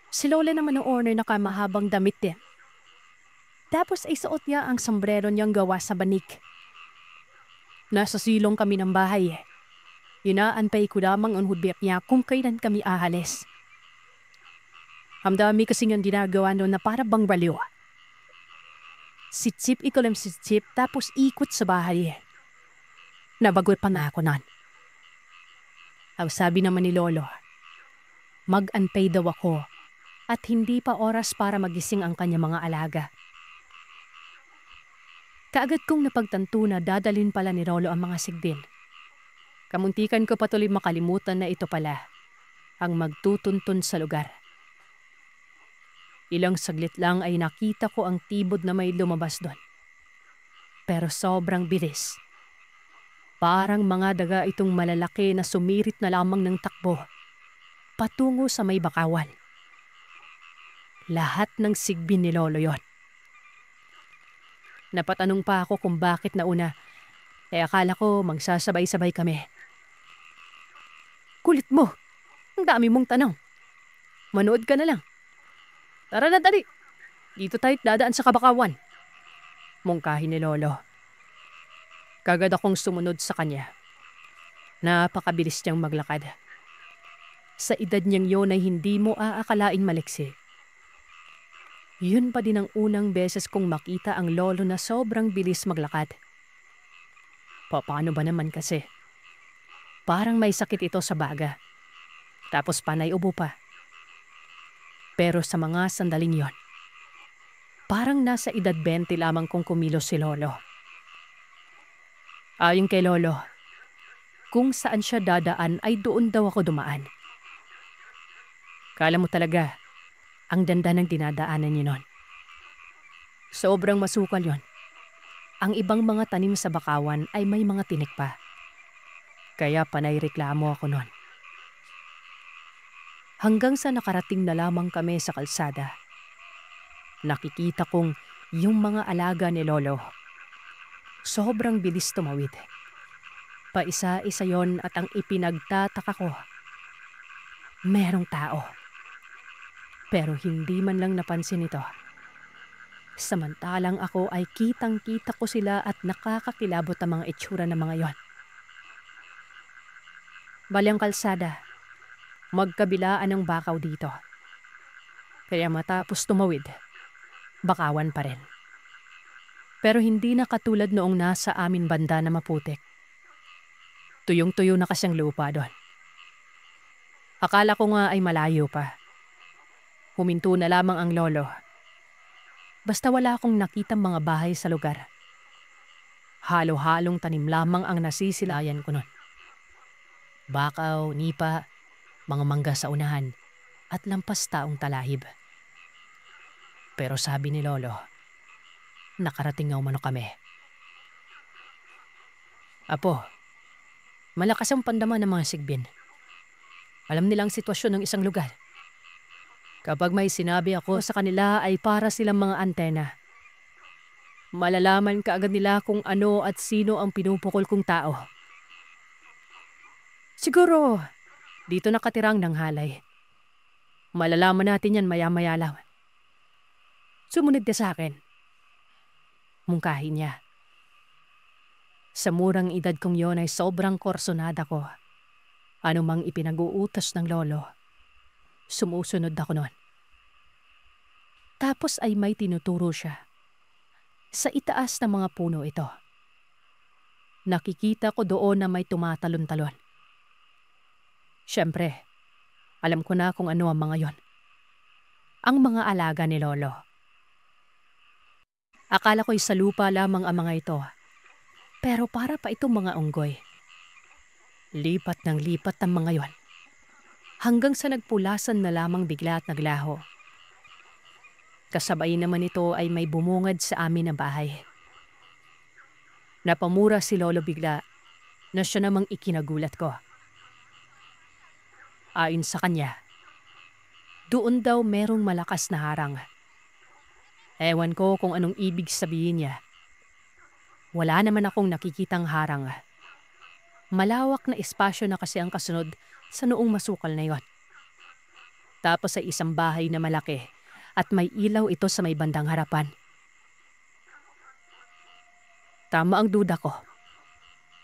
Si Lola naman noon ay nakamahabang damit din. Tapos ay suot niya ang sombrero niyang gawa sa banik. Nasa silong kami ng bahay. Inaantay ko lamang ang hudbyak niya kung kailan kami ahalis. Ang dami kasi niyang ginagawa noon na para bang baliw. Sitsip ikaw sitsip tapos ikot sa bahay. Nabagot pa na ako nun. Ang sabi naman ni Lolo, mag-unpay daw ako at hindi pa oras para magising ang kanya mga alaga. Kaagad kong napagtanto na dadalhin pala ni Lolo ang mga sigbin. Kamuntikan ko patuloy makalimutan na ito pala ang magtutuntun sa lugar. Ilang saglit lang ay nakita ko ang tibod na may lumabas doon. Pero sobrang bilis. Parang mga daga itong malalaki na sumirit na lamang ng takbo patungo sa may bakawan. Lahat ng sigbin ni Lolo yon. Napatanong pa ako kung bakit nauna, akala ko magsasabay-sabay kami. Kulit mo! Ang dami mong tanong. Manood ka na lang. Tara na dali! Dito tayo dadaan sa kabakawan. Mungkahi ni Lolo. Kagad akong sumunod sa kanya. Napakabilis niyang maglakad. Sa edad niyang yon ay hindi mo aakalaing maliksi. Yun pa din ang unang beses kong makita ang lolo na sobrang bilis maglakad. Paano ba naman kasi? Parang may sakit ito sa baga. Tapos panay ubo pa. Pero sa mga sandaling yon, parang nasa edad 20 lamang kung kumilos si Lolo. Ayon kay Lolo, kung saan siya dadaan ay doon daw ako dumaan. Kala mo talaga, ang ganda ng dinadaanan niyo nun. Sobrang masukal yon. Ang ibang mga tanim sa bakawan ay may mga tinik pa. Kaya panay reklamo ako nun. Hanggang sa nakarating na lamang kami sa kalsada. Nakikita kong yung mga alaga ni Lolo. Sobrang bilis tumawid. Paisa-isa yon at ang ipinagtataka ko, merong tao. Pero hindi man lang napansin ito. Samantalang ako ay kitang-kita ko sila at nakakakilabot ang mga itsura ng mga yon. Balyang kalsada, magkabilaan ng bakaw dito. Kaya matapos tumawid, bakawan pa rin. Pero hindi na katulad noong nasa amin banda na maputik. Tuyong-tuyo na kasyang lupa doon. Akala ko nga ay malayo pa. Huminto na lamang ang lolo. Basta wala akong nakitang mga bahay sa lugar. Halo-halong tanim lamang ang nasisilayan ko nun. Bakaw, nipa, mga mangga sa unahan, at lampas taong talahib. Pero sabi ni Lolo, nakarating nga umano kami. Apo, malakas ang pandaman ng mga sigbin. Alam nilang sitwasyon ng isang lugar. Kapag may sinabi ako sa kanila ay para silang mga antena. Malalaman kaagad nila kung ano at sino ang pinupukol kong tao. Siguro, dito nakatirang ng halay. Malalaman natin yan maya-maya lang. Sumunod ka sa akin. Mungkahi niya. Sa murang edad kong yon ay sobrang korsonada ko. Ano mang ipinag-uutos ng lolo, sumusunod ako nun. Tapos ay may tinuturo siya. Sa itaas ng mga puno ito. Nakikita ko doon na may tumatalon-talon. Siyempre, alam ko na kung ano ang mga yon. Ang mga alaga ni Lolo. Akala ko'y sa lupa lamang ang mga ito. Pero para pa itong mga unggoy. Lipat ng lipat ang mga yon. Hanggang sa nagpulasan na lamang bigla at naglaho. Kasabay naman ito ay may bumungad sa amin na bahay. Napamura si Lolo bigla na siya namang ikinagulat ko. Ayon sa kanya, doon daw merong malakas na harang. Ewan ko kung anong ibig sabihin niya. Wala naman akong nakikitang harang. Malawak na espasyo na kasi ang kasunod sa noong masukal na yon. Tapos ay isang bahay na malaki at may ilaw ito sa may bandang harapan. Tama ang duda ko.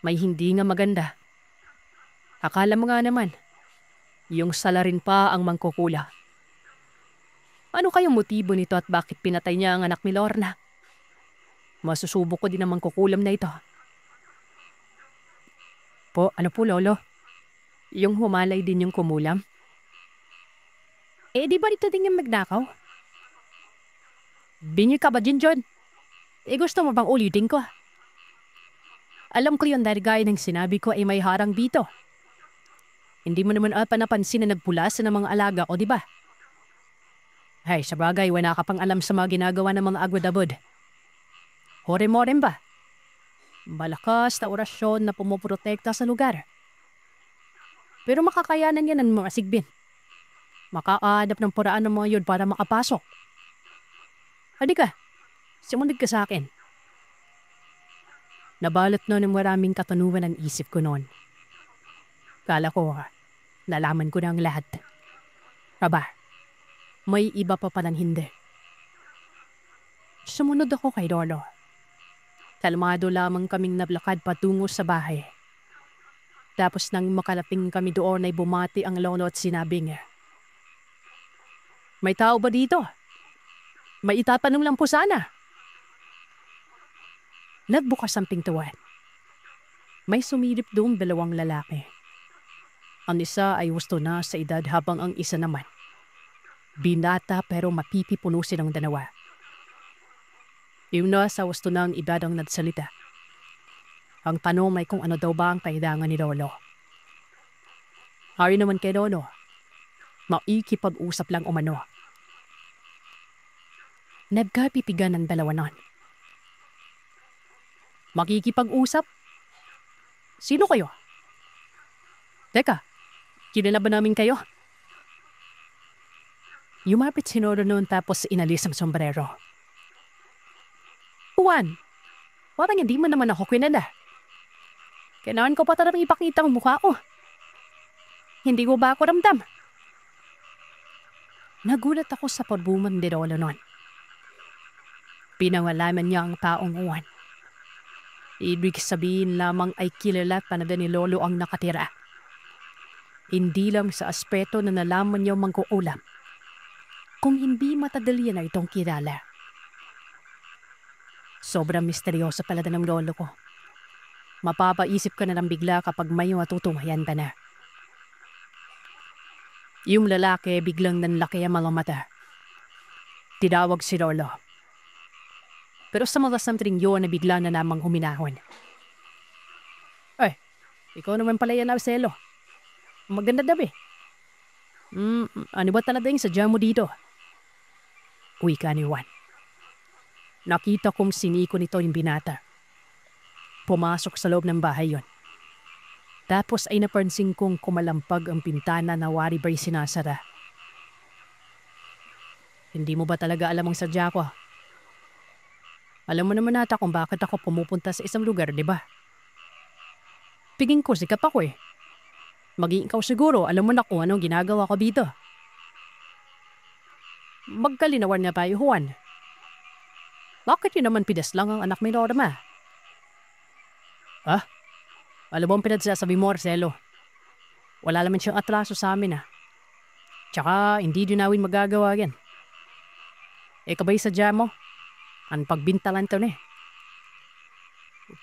May hindi nga maganda. Akala mo nga naman, yung salarin pa ang mangkukula. Ano kayang motibo nito at bakit pinatay niya ang anak ni Lorna? Masusubok ko din ang mangkukulam na ito. Po, ano po, Lolo? Yung humalay din yung kumulam. Di ba ito din yung magnakaw? Bingi ka ba din, John? Gusto mo bang ulitin ko? Alam ko yun dahil gaya ng sinabi ko ay may harang dito. Hindi mo naman napansin na nagpulasan ng mga alaga ko, di ba? Ay, sa bagay, wala ka pang alam sa mga ginagawa ng mga agwad-abod. Hore mo rin ba? Malakas na orasyon na pumoprotekta sa lugar. Pero makakayanan yan ng mga sigbin. Makaadap ng paraan ng mga yun para makapasok. Halika, sumunod ka sa akin. Nabalot na ng maraming katanungan ang isip ko noon. Kala ko, nalaman ko na ang lahat. Aba, may iba pa palang hindi. Sumunod ako kay Lolo. Kalmado lamang kaming naglakad patungo sa bahay. Tapos nang makarating kami doon ay bumati ang lolo at sinabing, "May tao ba dito? May itatanong lang po sana." Nagbukas ang pintuan. May sumilip doong 2 lalaki. Ang isa ay husto na sa edad habang ang isa naman. Binata pero mapipipuno silang dalawa. Yung nasa husto na ang edad ang nagsalita. Ang tanong ay kung ano daw ba ang kailangan ni Lolo. Ayon naman kay Lolo, maikipag-usap lang umano. Nagkapipigan ng dalawa nun. Makikipag-usap? Sino kayo? Teka, kilala ba namin kayo? Yumapit si Lolo noon tapos inalis ang sombrero. Juan, parang hindi mo naman ako kinala. Kailangan ko pa talagang ipakita ang mukha ko. Hindi ko ba ako ramdam? Nagulat ako sa pagbuman ni Lolo noon. Pinangalaman niya ang taong Juan. Ibig sabihin lamang ay kilala talaga ni Lolo ang nakatira. Hindi lang sa aspeto na nalaman niya mangkuulam, kung hindi matadali na itong kilala. Sobrang misteryoso pala ng Lolo ko. Mapapaisip ka na lang bigla kapag may matutumayan ka na. Yung lalaki biglang nanlaki ang mga mata. Tinawag si Lolo. Pero sa mga something yun na bigla na namang huminahon. Ay, ikaw naman pala yan, Arcelo. Maganda dabi. Ano ba talaga yung sadya mo dito? Uy ka ni Juan. Nakita kong siniko nito yung binata. Pumasok sa loob ng bahay yon. Tapos ay napansin kong kumalampag ang pintana na wari ba'y sinasara. Hindi mo ba talaga alam ang sadya ko? Alam mo naman nata kung bakit ako pumupunta sa isang lugar, di ba? Piging ko, sikap ako eh. Maging ikaw siguro, alam mo na kung anong ginagawa ko dito. Magkalinawan na tayo, Juan. Bakit yun naman pidas lang ang anak may Norma? Alam mo ang pinagsasabi mo, Arcelo. Wala naman siyang atraso sa amin Tsaka hindi din namin magagawa yan. Kabay sadya mo? Ang pagbintalan to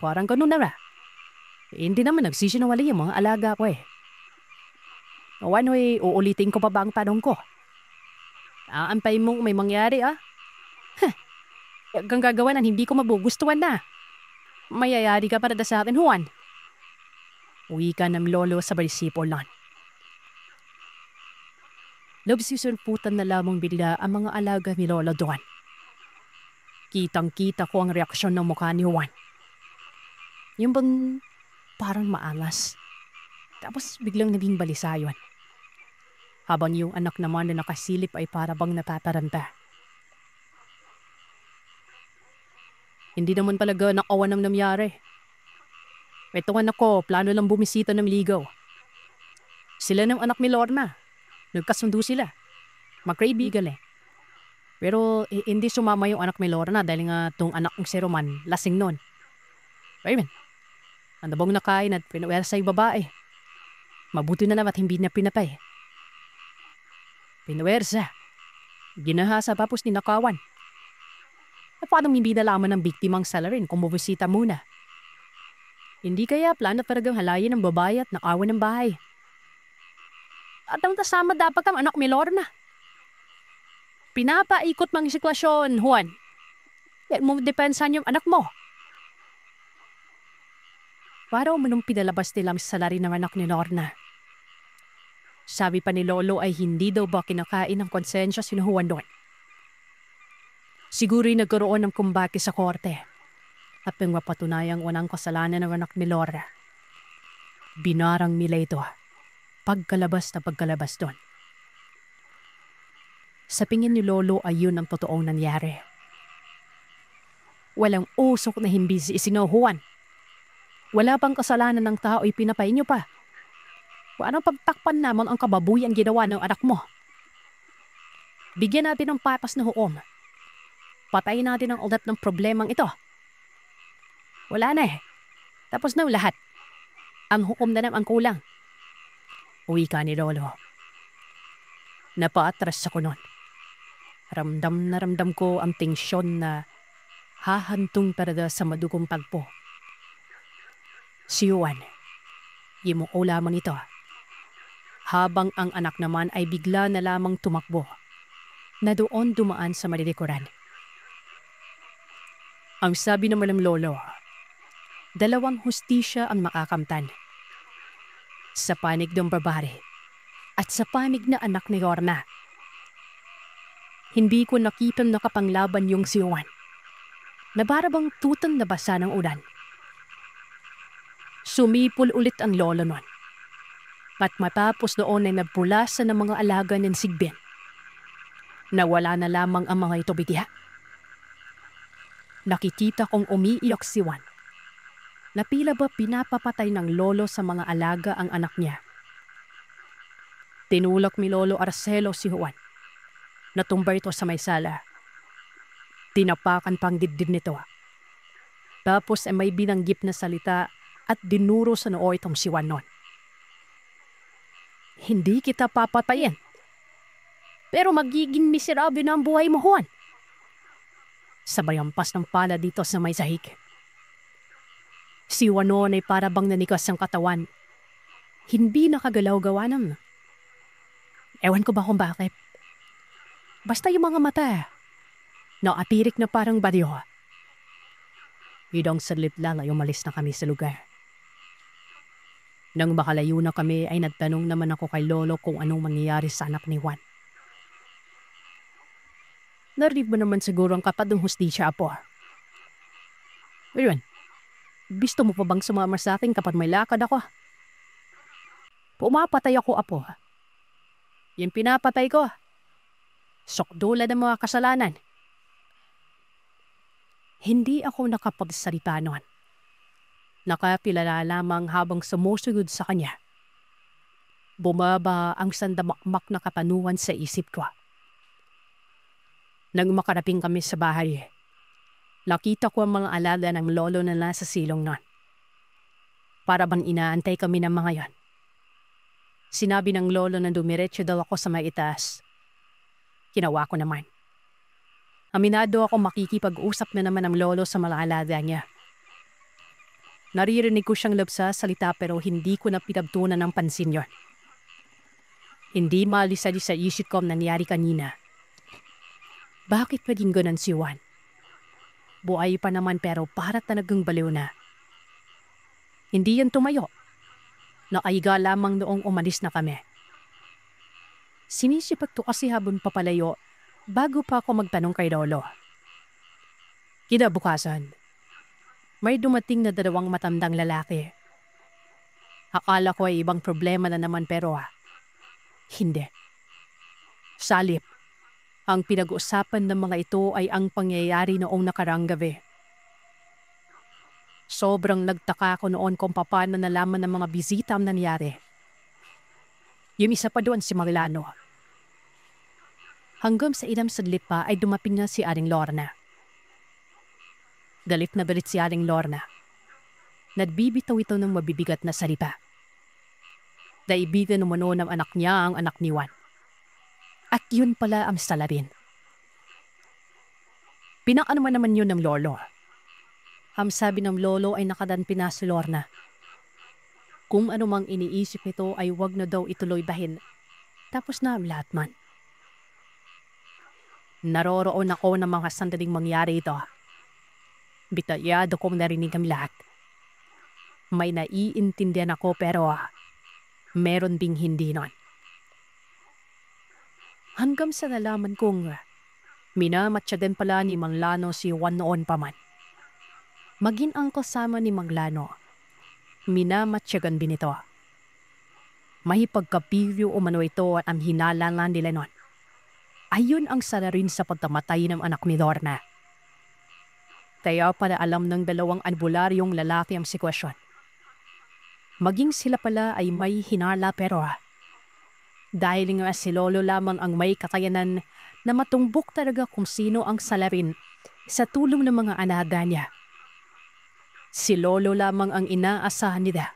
Parang ganun na hindi naman nagsisinungaling yung mga alaga ko Ano uulitin ko pa ba ang tanong ko? Aanpay mong may mangyari Kang gagawa ng hindi ko magugustuhan na. Mayayari ka para sa akin, Juan. Uwi ka ng Lolo sa Barisipolon. Nagsisulputan na lamang bigla ang mga alaga ni Lolo doon. Kitang-kita ko ang reaksyon ng mukha ni Juan. Yung bang parang maalas. Tapos biglang naging balisa yun. Habang yung anak naman na nakasilip ay para bang natataranta. Hindi naman talaga nakawan ng nangyari. Itong anak ko, plano lang bumisita ng ligaw. Sila ng anak ni Lorna. Nagkasundo sila. Magkaibigan Pero hindi sumama yung anak ni Lorna dahil nga tong anak ng si Roman, lasing nun. Ayun, ang dabong nakain at pinuwersa yung babae. Mabuti na lang at hindi na pinatay. Pinuwersa. Ginahasa tapos ninakawan. At paano hindi nalaman ng biktimang salarin kung bumisita muna? Hindi kaya plano talagang halayin ng babae at nakawan ng bahay. At ang tasama dapat ang anak ni Lorna. Pinapaikot mang sitwasyon, Juan. Yan mo depensahan yung anak mo. Para umunong pinalabas nilang salari ng anak ni Lorna. Sabi pa ni Lolo ay hindi daw ba kinakain ng konsensya si Juan doon. Siguro'y nagkaroon ng kumbaki sa korte. At nang mapatunayang unang kasalanan ng anak ni Lorna. Binarang nila ito. Pagkalabas na pagkalabas doon. Sa tingin ni Lolo ay yun ang totoong nangyari. Walang usok na hindi si Juan. Wala pang kasalanan ng tao ay pinapay niyo pa. Paano pagtakpan naman ang kababuyan ginawa ng anak mo? Bigyan natin ng patas na hukom. Patayin natin ang ulat ng problemang ito. Wala na eh. Tapos na lahat. Ang hukom na naman ang kulang. Uwi ka ni Lolo. Napaatras ako nun. Ramdam na ramdam ko ang tensyon na hahantong talaga sa madugong tagpo. Si Juan, yimuo lamang ito. Habang ang anak naman ay bigla na lamang tumakbo na doon dumaan sa malilikuran. Ang sabi naman ng Lolo, 2 hustisya ang makakamtan. Sa panig ng babae at sa panig na anak ni Lorna. Hindi ko nakitang nakapanglaban yung si Juan. Nabarabang tutang na basa ng ulan. Sumipol ulit ang lolo nun. At matapos noon ay nagpulasan ng mga alaga ng sigbin. Nawala na lamang ang mga ito bigya. Nakikita kong umiiyak si Juan. Napila ba pinapapatay ng lolo sa mga alaga ang anak niya? Tinulak ni Lolo Arcelo si Juan. Natumba ito sa may sala. Tinapakan pang dibdib nito. Tapos ay may binanggip na salita at dinuro sa noo itong si Juan nun. Hindi kita papatayin. Pero magiging miserable na ang buhay mo, Juan. Sabay ampas ng pala dito sa may sahig. Si Juan noon ay para bang nanikas ang katawan. Hindi nakagalaw-gawa naman. Ewan ko ba kung bakit. Basta yung mga mata. Naatirik na parang badyo. Idong saglit lang ay umalis na kami sa lugar. Nang makalayo na kami ay nagtanong naman ako kay Lolo kung anong mangyayari sa anak ni Juan. Narinig mo naman siguro ang kapad ng hustisya, Apo. Ayun, gusto mo pa bang sumama sa akin kapag may lakad ako? Pumapatay ako, Apo. Yung pinapatay ko, sokdula ng mga kasalanan. Hindi ako nakapagsalita noon. Nakapilala lamang habang sumusunod sa kanya. Bumaba ang sandamakmak na katanungan sa isip ko. Nang makarating kami sa bahay, nakita ko ang mga alaga ng lolo na nasa silong nun. Para bang inaantay kami ng mga yon. Sinabi ng lolo na dumiretso daw ako sa may itaas. Ginawa ko naman. Aminado ako makikipag-usap na naman ang lolo sa mga alaga niya. Naririnig ko siyang labsa salita pero hindi ko na pinagtunan ng pansin yon. Hindi malisali sa isip ko ang nangyari kanina. Bakit naging ganun si Juan? Buhay pa naman pero para talagang baliw na. Hindi yan tumayo. Nakaiga lamang noong umalis na kami. Sinisipag to kasi habang papalayo bago pa ako magtanong kay Lolo. Kinabukasan, may dumating na 2 matandang lalaki. Akala ko ay ibang problema na naman pero hindi. Salip, ang pinag-uusapan ng mga ito ay ang pangyayari noong nakaraang gabi. Sobrang nagtaka ko noon kung paano nalaman ng mga bisita ang nangyari. Yung isa pa doon si Marilano. Hanggang sa ilang saglit pa ay dumaping na si Aling Lorna. Galit na galit si Aling Lorna. Nagbibitaw ito ng mabibigat na salita. Naibigan umano ng anak niya ang anak ni Juan. At yun pala ang salarin. Pinakano naman yun ng lolo. Ang sabi ng lolo ay nakadanpina si Lorna. Kung ano mang iniisip nito ay wag na daw ituloy bahin Tapos na ang lahat man. Naroroon ako ng mga sandaling mangyari ito. Bitalyado kong narinig ang lahat. May naiintindihan ako pero meron ding hindi nun. Hanggang sa nalaman kong minamatyagan pala ni Mang Lano si Juan noon pa man. Maging ang kasama ni Mang Lano, minamatyagan din ito. May pagkapilyo umano ito at ang hinalangan nila nun. Ayun ang sala rin sa pagkamatay ng anak ni Lorna. Kaya pala alam ng dalawang albularyong lalaki ang sitwasyon. Maging sila pala ay may hinala pero dahil nga si Lolo lamang ang may kakayanan na matumbok talaga kung sino ang salarin sa tulong ng mga anaga niya. Si Lolo lamang ang inaasahan nila.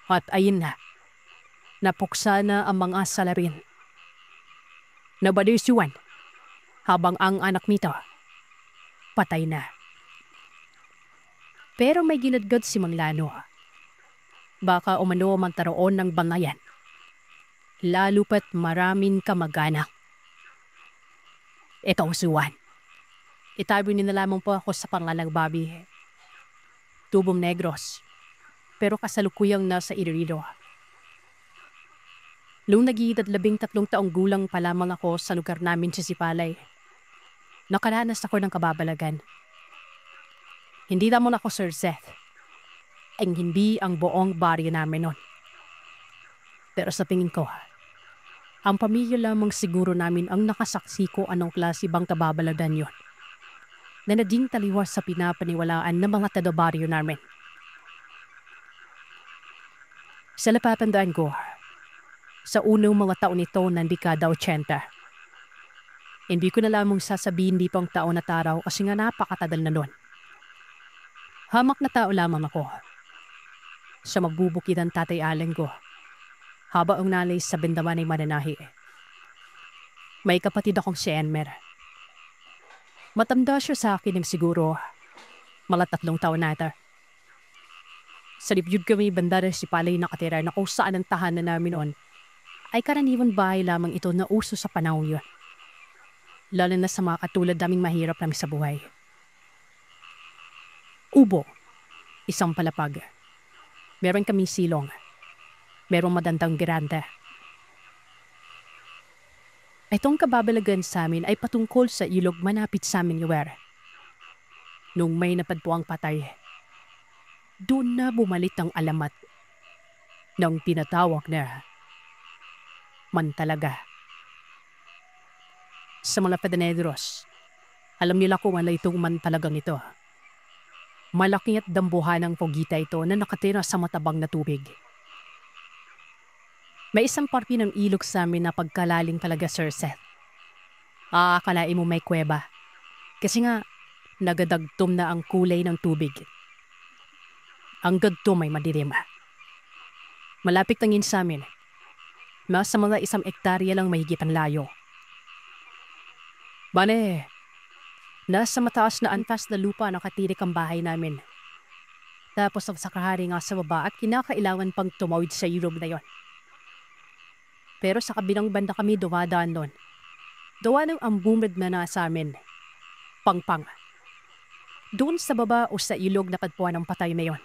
At ayun na, napuksa na ang mga salarin. Nabaliw si Juan habang ang anak nito patay na. Pero may ginadgad si Mang Lano. Baka umano magtaroon ng bangayan. Lalo pat maraming kamag-anak. Ito si Juan. Itabi niya na lamang po ako sa pangalang Bobby. Tubong Negros. Pero kasalukuyang nasa Iloilo. Noong nag-iedad 13 taong gulang pa lamang ako sa lugar namin sa Sipalay. Nakaranas ako ng kababalagan. Hindi naman ako Sir Seth. Ang hindi ang buong baryo namin nun. Pero sa tingin ko, ang pamilya lamang siguro namin ang nakasaksi ko anong klase bang kababalagan yon. Na naging taliwas sa pinapaniwalaan ng mga taga-baryo namin. Sa napapandaan ko, sa unang mga taon nito ng dekada 80. Hindi ko na lamang sasabihin di pang taon na taraw kasi nga napakatagal na nun. Hamak na tao lamang ako. Sa magbubukid ang tatay Allen ko. Haba ang nalay sa bendaman ay mananahi. May kapatid akong si Enmer. Matanda siya sa akin ng siguro mga 3 taon na ito. Sa libyod kami bandara si Palay nakatira na kung saan ang tahanan namin noon ay karaniwan bahay lamang ito na uso sa panahon yun. Lalo na sa mga katulad daming mahirap namin sa buhay. Ubo, isang palapag. Meron kaming silong. Merong madandang giranda. Itong kababalagan sa amin ay patungkol sa ilog manapit sa amin yuwer. Nung may napadpuang patay, doon na bumalit ang alamat ng tinatawag na Mantalaga. Sa mga Padanedros, alam nila kung ano itong Mantalagang ito. Malaki at dambuhan ng pogita ito na nakatira sa matabang na tubig. May isang parte ng ilog sa amin na pagkalaling talaga, Sir Seth. Aakalain mo may kuweba. Kasi nga, nagadagtom na ang kulay ng tubig. Ang gagtom ay madilim. Malapit tangin sa amin. Nasa mga 1 hektarya lang mahigit ang layo. Bane, nasa mataas na antas na lupa nakatirik ang bahay namin. Tapos ang sakahari nga sa baba at kinakailangan pang tumawid sa ilog na yon. Pero sa kabilang banda kami dumadaan doon. Dawa ng ambumid na nasa amin. Pangpang. Doon sa baba o sa ilog na padpuan ng patay na yon.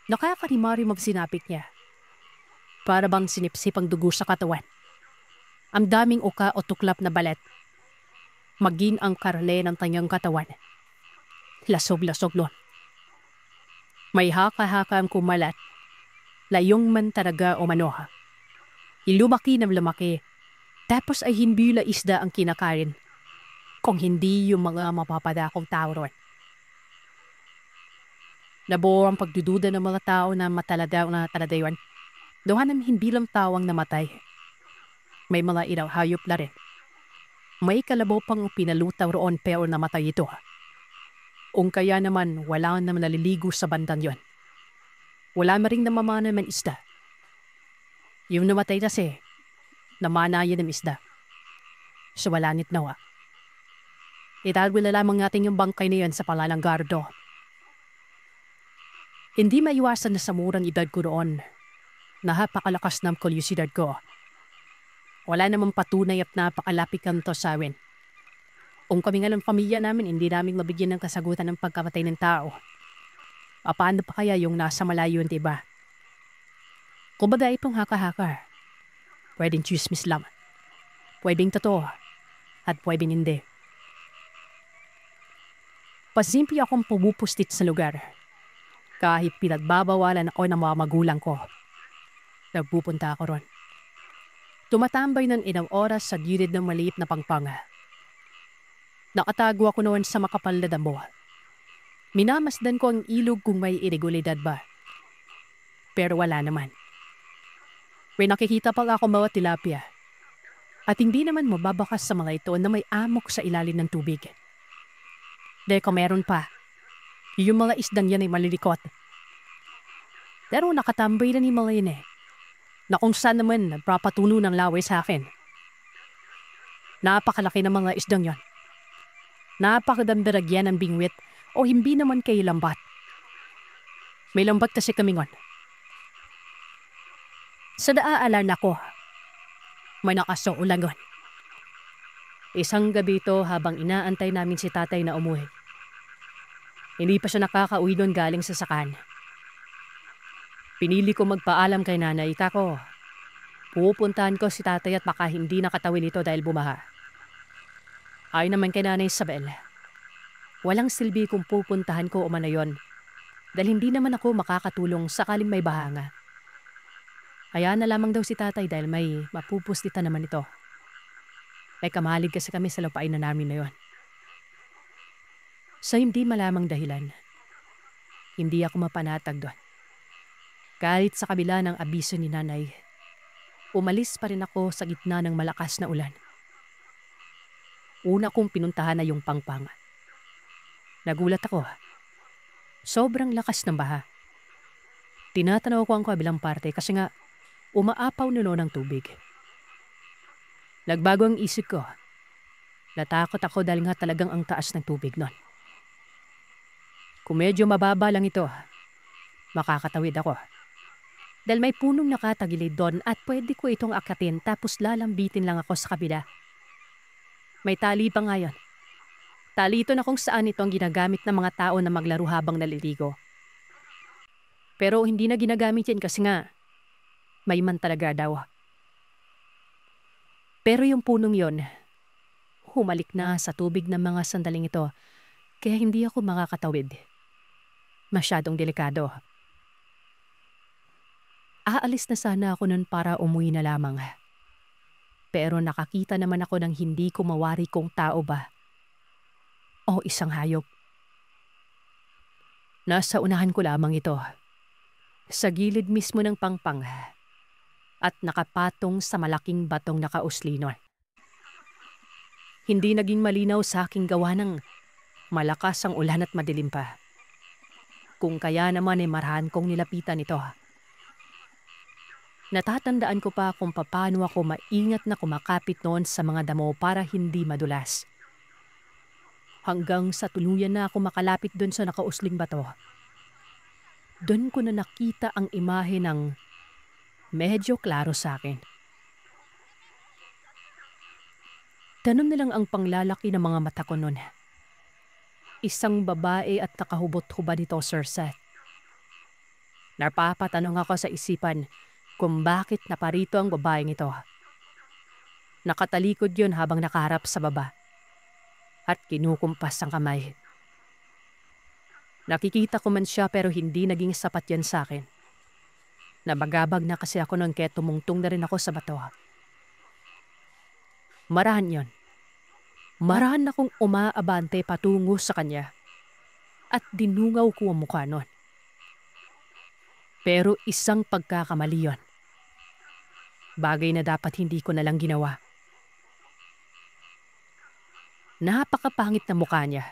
Nakakarimari magsinapit niya. Para bang sinipsip ang dugo sa katawan. Ang daming uka o tuklap na balat. Maging ang karle ng kanyang katawan. Lasog-lasog nun. May haka-haka ang kumalat. Layong man talaga o manoha. Ilumaki ng lumaki. Tapos ay hindi la isda ang kinakain. Kung hindi yung mga mapapadakong tao ron. Nabuo ang pagdududa ng mga tao na mataladaw na taladayon. Dohanan hindi lang tawang namatay. May mga ilaw hayop na rin. May kalabaw pang pinalutaw roon pero namatay ito. Kung kaya naman wala naman naliligo sa bandang yon. Wala na rin namamana ng isda. Yung namatay kasi, namana yan ng isda. So wala nit nawa. Itagwil na lamang natin yung bangkay na yan sa palalang gardo. Hindi maiwasan na sa murang edad ko roon. Napakalakas ng kuryusidad ko. Wala namang patunay at napakalapit kanto sa amin. Kung kami nga ng pamilya namin, hindi namin mabigyan ng kasagutan ng pagkamatay ng tao. Paano pa kaya yung nasa malayo, diba? Kumbaga itong haka-haka. Pwedeng chismis lang. Pwedeng totoo. At pwedeng hindi. Pasimple akong pumupustit sa lugar. Kahit pinagbabawalan ako ng mga magulang ko. Nagpupunta ako ron. Tumatambay ng ilang oras sa gilid ng maliit na pangpanga. Nakatago ako noon sa makapal na damo. Minamasdan ko ang ilog kung may irregularidad ba. Pero wala naman. May nakikita pa ako mga tilapia. At hindi naman mababakas sa mga ito na may amok sa ilalim ng tubig. Dahil kung meron pa, yung mga isdang yan ay malilikot. Pero nakatambay na ni mga yun na kung saan naman nagpapatuno ng laway sa akin. Napakalaki ng mga isdang yon. Napakadamdaragyan ng bingwit o hindi naman kay lambat. May lambat kasi kami ngon. Sa naaalan ako, may nakasaulangon. Isang gabi ito habang inaantay namin si tatay na umuwi. Hindi pa siya nakakauwi doon galing sa sakan. Pinili ko magpaalam kay nanay, "Kako, pupuntahan ko si tatay at baka hindi nakatawid ito dahil bumaha." Ayon naman kay Nanay Isabel, walang silbi kung pupuntahan ko o man na yon dahil hindi naman ako makakatulong sakaling may bahanga. Kaya na lamang daw si tatay dahil may mapupustitan naman ito. May kamalig kasi kami sa lupain na namin na yon. Sa hindi malamang dahilan, hindi ako mapanatag doon. Kahit sa kabila ng abiso ni nanay, umalis pa rin ako sa gitna ng malakas na ulan. Una kong pinuntahan na yung pangpang. Nagulat ako. Sobrang lakas ng baha. Tinatanaw ko ang kabilang parte kasi nga umaapaw na noon ang tubig. Nagbago ang isip ko. Natakot ako dahil nga talagang ang taas ng tubig noon. Kung medyo mababa lang ito, makakatawid ako. Dahil may punong nakatagilid doon at pwede ko itong akatin tapos lalambitin lang ako sa kabila. May tali pa nga yun. Tali ito na kung saan ito ang ginagamit ng mga tao na maglaro habang naliligo. Pero hindi na ginagamit yan kasi nga may man talaga daw. Pero yung punong yon, humalik na sa tubig ng mga sandaling ito kaya hindi ako makakatawid. Masyadong delikado. Aalis na sana ako nun para umuwi na lamang. Pero nakakita naman ako ng hindi ko mawari kung tao ba o isang hayop. Nasa unahan ko lamang ito, sa gilid mismo ng pangpang at nakapatong sa malaking batong nakauslino. Hindi naging malinaw sa aking gawa ng malakas ang ulan at madilim pa. Kung kaya naman ay marahan kong nilapitan ito. Natatandaan ko pa kung paano ako maingat na kumakapit noon sa mga damo para hindi madulas. Hanggang sa tuluyan na ako makalapit doon sa nakausling bato. Doon ko na nakita ang imahe ng medyo klaro sa akin. Tanong na lang ang panglalaki ng mga mata ko noon. Isang babae at nakahubot-hubad ito, Sir Seth. Napapatanong ako sa isipan kung bakit naparito ang babaeng ito. Nakatalikod yun habang nakaharap sa baba at kinukumpas ang kamay. Nakikita ko man siya pero hindi naging sapat yan sa akin. Nabagabag na kasi ako noon kaya tumungtong na rin ako sa bato. Marahan yon. Marahan akong umaabante patungo sa kanya at dinungaw ko ang mukha noon. Pero isang pagkakamali yon. Bagay na dapat hindi ko nalang ginawa. Napakapangit na mukha niya.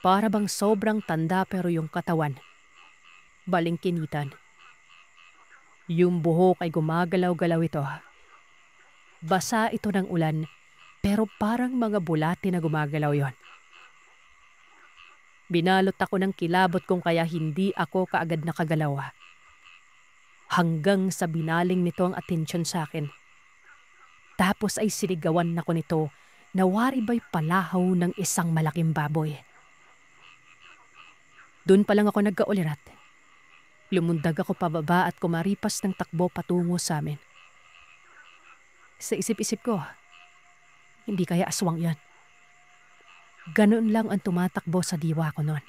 Para bang sobrang tanda pero yung katawan, balingkinitan. Yung buhok ay gumagalaw-galaw ito. Basa ito ng ulan pero parang mga bulati na gumagalaw yon. Binalot ako ng kilabot kung kaya hindi ako kaagad nakagalaw. hanggang sa binaling nito ang atensyon sa akin. Tapos ay sinigawan ako nito na wari ba'y palahaw ng isang malaking baboy. Doon pa lang ako nagkaulirat. Lumundag ako pababa at kumaripas ng takbo patungo sa amin. Sa isip-isip ko, hindi kaya aswang yan. Ganoon lang ang tumatakbo sa diwa ko noon.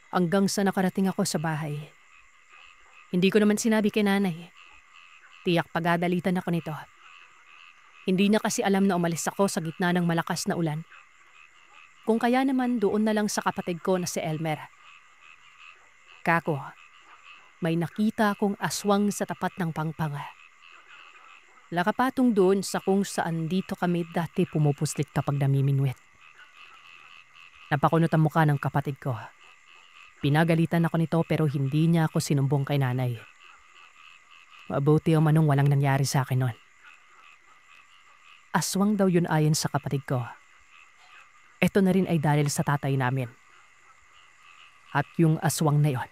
Hanggang sa nakarating ako sa bahay. Hindi ko naman sinabi kay nanay. Tiyak pagadalitan ako nito. Hindi niya kasi alam na umalis ako sa gitna ng malakas na ulan. Kung kaya naman doon na lang sa kapatid ko na si Elmer. Kako, may nakita akong aswang sa tapat ng pangpang. Nakapatong doon sa kung saan dito kami dati pumupuslit kapag namimingwit. Napakunot ang mukha ng kapatid ko. Pinagalitan ako nito pero hindi niya ako sinumbong kay nanay. Mabuti o manong walang nangyari sa akin noon. Aswang daw yun ayon sa kapatid ko. Ito na rin ay dahil sa tatay namin. At yung aswang na yon,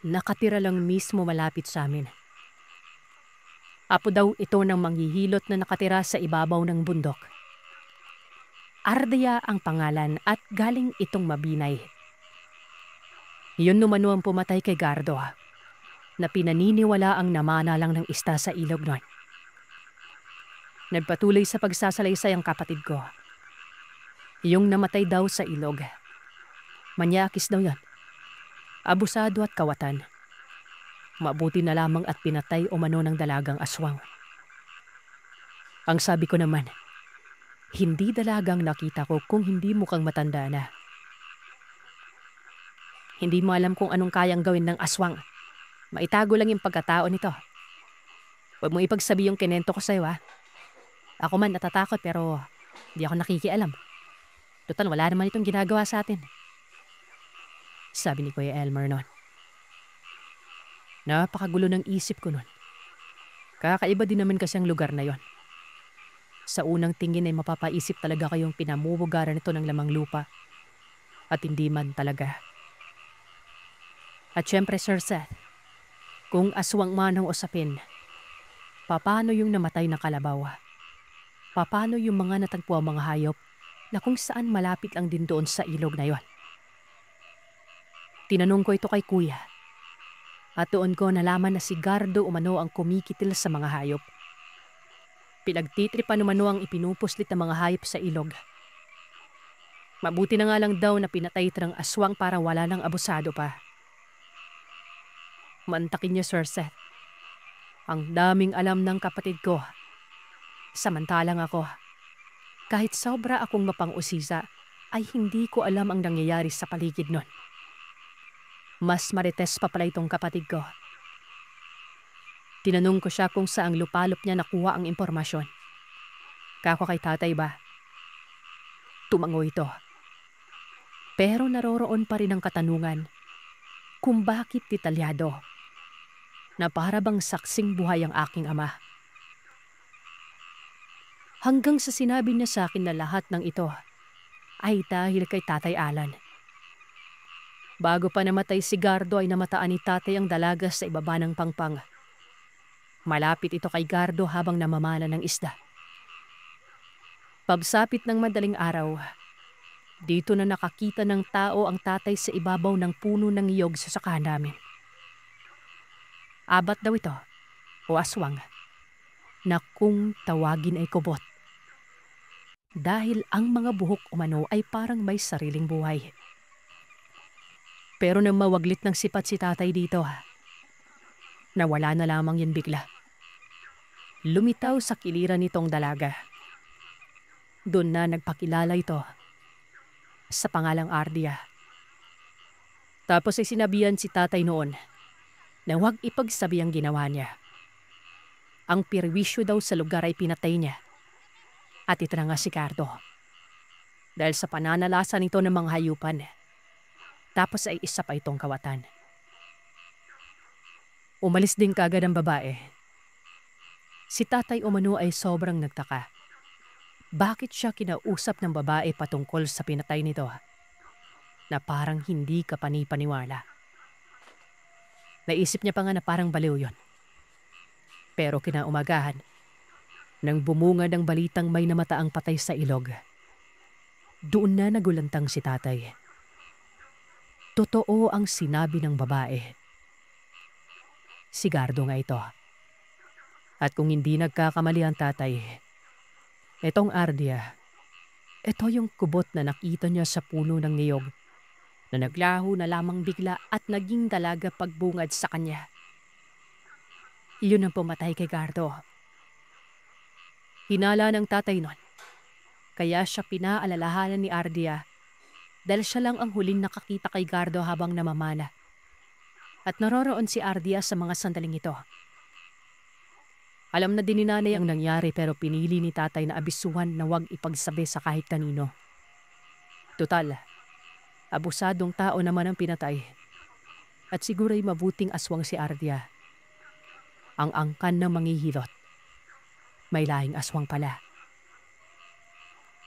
nakatira lang mismo malapit sa amin. Apo daw ito ng manghihilot na nakatira sa ibabaw ng bundok. Ardea ang pangalan at galing itong Mabinay. Yun numano ang pumatay kay Gardo, na pinaniniwala ang namana lang ng ista sa ilog noon. Nagpatuloy sa pagsasalaysay ang kapatid ko. Yung namatay daw sa ilog. Manyakis daw yan. Abusado at kawatan. Mabuti na lamang at pinatay umano ng dalagang aswang. Ang sabi ko naman, hindi dalagang nakita ko kung hindi mukhang matanda na. Hindi mo alam kung anong kayang gawin ng aswang. Maitago lang yung pagkatao nito. Huwag mo ipagsabi yung kinento ko sa'yo, ha? Ako man natatakot pero hindi ako nakikialam. Total, wala naman itong ginagawa sa atin. Sabi ni Kuya Elmer noon. Napakagulo ng isip ko noon. Kakaiba din naman kasi ang lugar na yon. Sa unang tingin ay mapapaisip talaga kayong pinamumugaran ito ng lamang lupa. At hindi man talaga. At syempre, Sir Seth, kung aswang man ang usapin, paano yung namatay na kalabaw? Paano yung mga natagpo ang mga hayop na kung saan malapit lang din doon sa ilog na yon? Tinanong ko ito kay Kuya. At doon ko nalaman na si Gardo umano ang kumikitil sa mga hayop. Pinagtitripan umano ang ipinupuslit ng mga hayop sa ilog. Mabuti na nga lang daw na pinatay ito ng aswang para wala nang abusado pa. Mantakin niyo, Sir Seth. Ang daming alam ng kapatid ko. Samantalang ako, kahit sobra akong mapang-usisa, ay hindi ko alam ang nangyayari sa paligid nun. Mas marites pa pala itong kapatid ko. Tinanong ko siya kung saang lupalop niya nakuha ang impormasyon. Kako kay tatay ba? Tumango ito. Pero naroroon pa rin ang katanungan kung bakit detalyado na para bang saksing buhay ang aking ama. Hanggang sa sinabi niya sa akin na lahat ng ito ay dahil kay Tatay Alan. Bago pa namatay si Gardo ay namataan ni tatay ang dalaga sa ibaba ng pangpang. Malapit ito kay Gardo habang namamana ng isda. Pagsapit ng madaling araw, dito na nakakita ng tao ang tatay sa ibabaw ng puno ng niyog sa sakahan namin. Abat daw ito, o aswang, na kung tawagin ay kubot. Dahil ang mga buhok umano ay parang may sariling buhay. Pero nang mawaglit ng sipat si tatay dito, nawala na lamang yan bigla. Lumitaw sa kiliran nitong dalaga. Doon na nagpakilala ito sa pangalang Ardea. Tapos ay sinabihan si tatay noon na huwag ipagsabi ang ginawa niya. Ang pirwisyo daw sa lugar ay pinatay niya. At ito na nga si Gardo. Dahil sa pananalasa nito ng mga hayupan. Tapos ay isa pa itong kawatan. Umalis din kagad ang babae. Si tatay umano ay sobrang nagtaka. Bakit siya kinausap ng babae patungkol sa pinatay nito? Na parang hindi ka panipaniwala. Naisip niya pa nga na parang baliw yon. Pero kinaumagahan, nang bumunga ng balitang may namataang patay sa ilog, doon na nagulantang si tatay. Totoo ang sinabi ng babae. Si Gardo nga ito. At kung hindi nagkakamali ang tatay, itong Ardia, ito yung kubot na nakita niya sa puno ng niyog na naglaho na lamang bigla at naging dalaga pagbungad sa kanya. Yun ang pumatay kay Gardo. Hinala ng tatay nun, kaya siya pinaalalahanan ni Ardia dahil siya lang ang huling nakakita kay Gardo habang namamana. At naroroon si Ardia sa mga sandaling ito. Alam na din ni nanay ang nangyari pero pinili ni tatay na abisuhan na huwag ipagsabi sa kahit kanino. Tutal, abusadong tao naman ang pinatay. At siguro'y mabuting aswang si Ardia. Ang angkan ng manghihilot. May lahing aswang pala.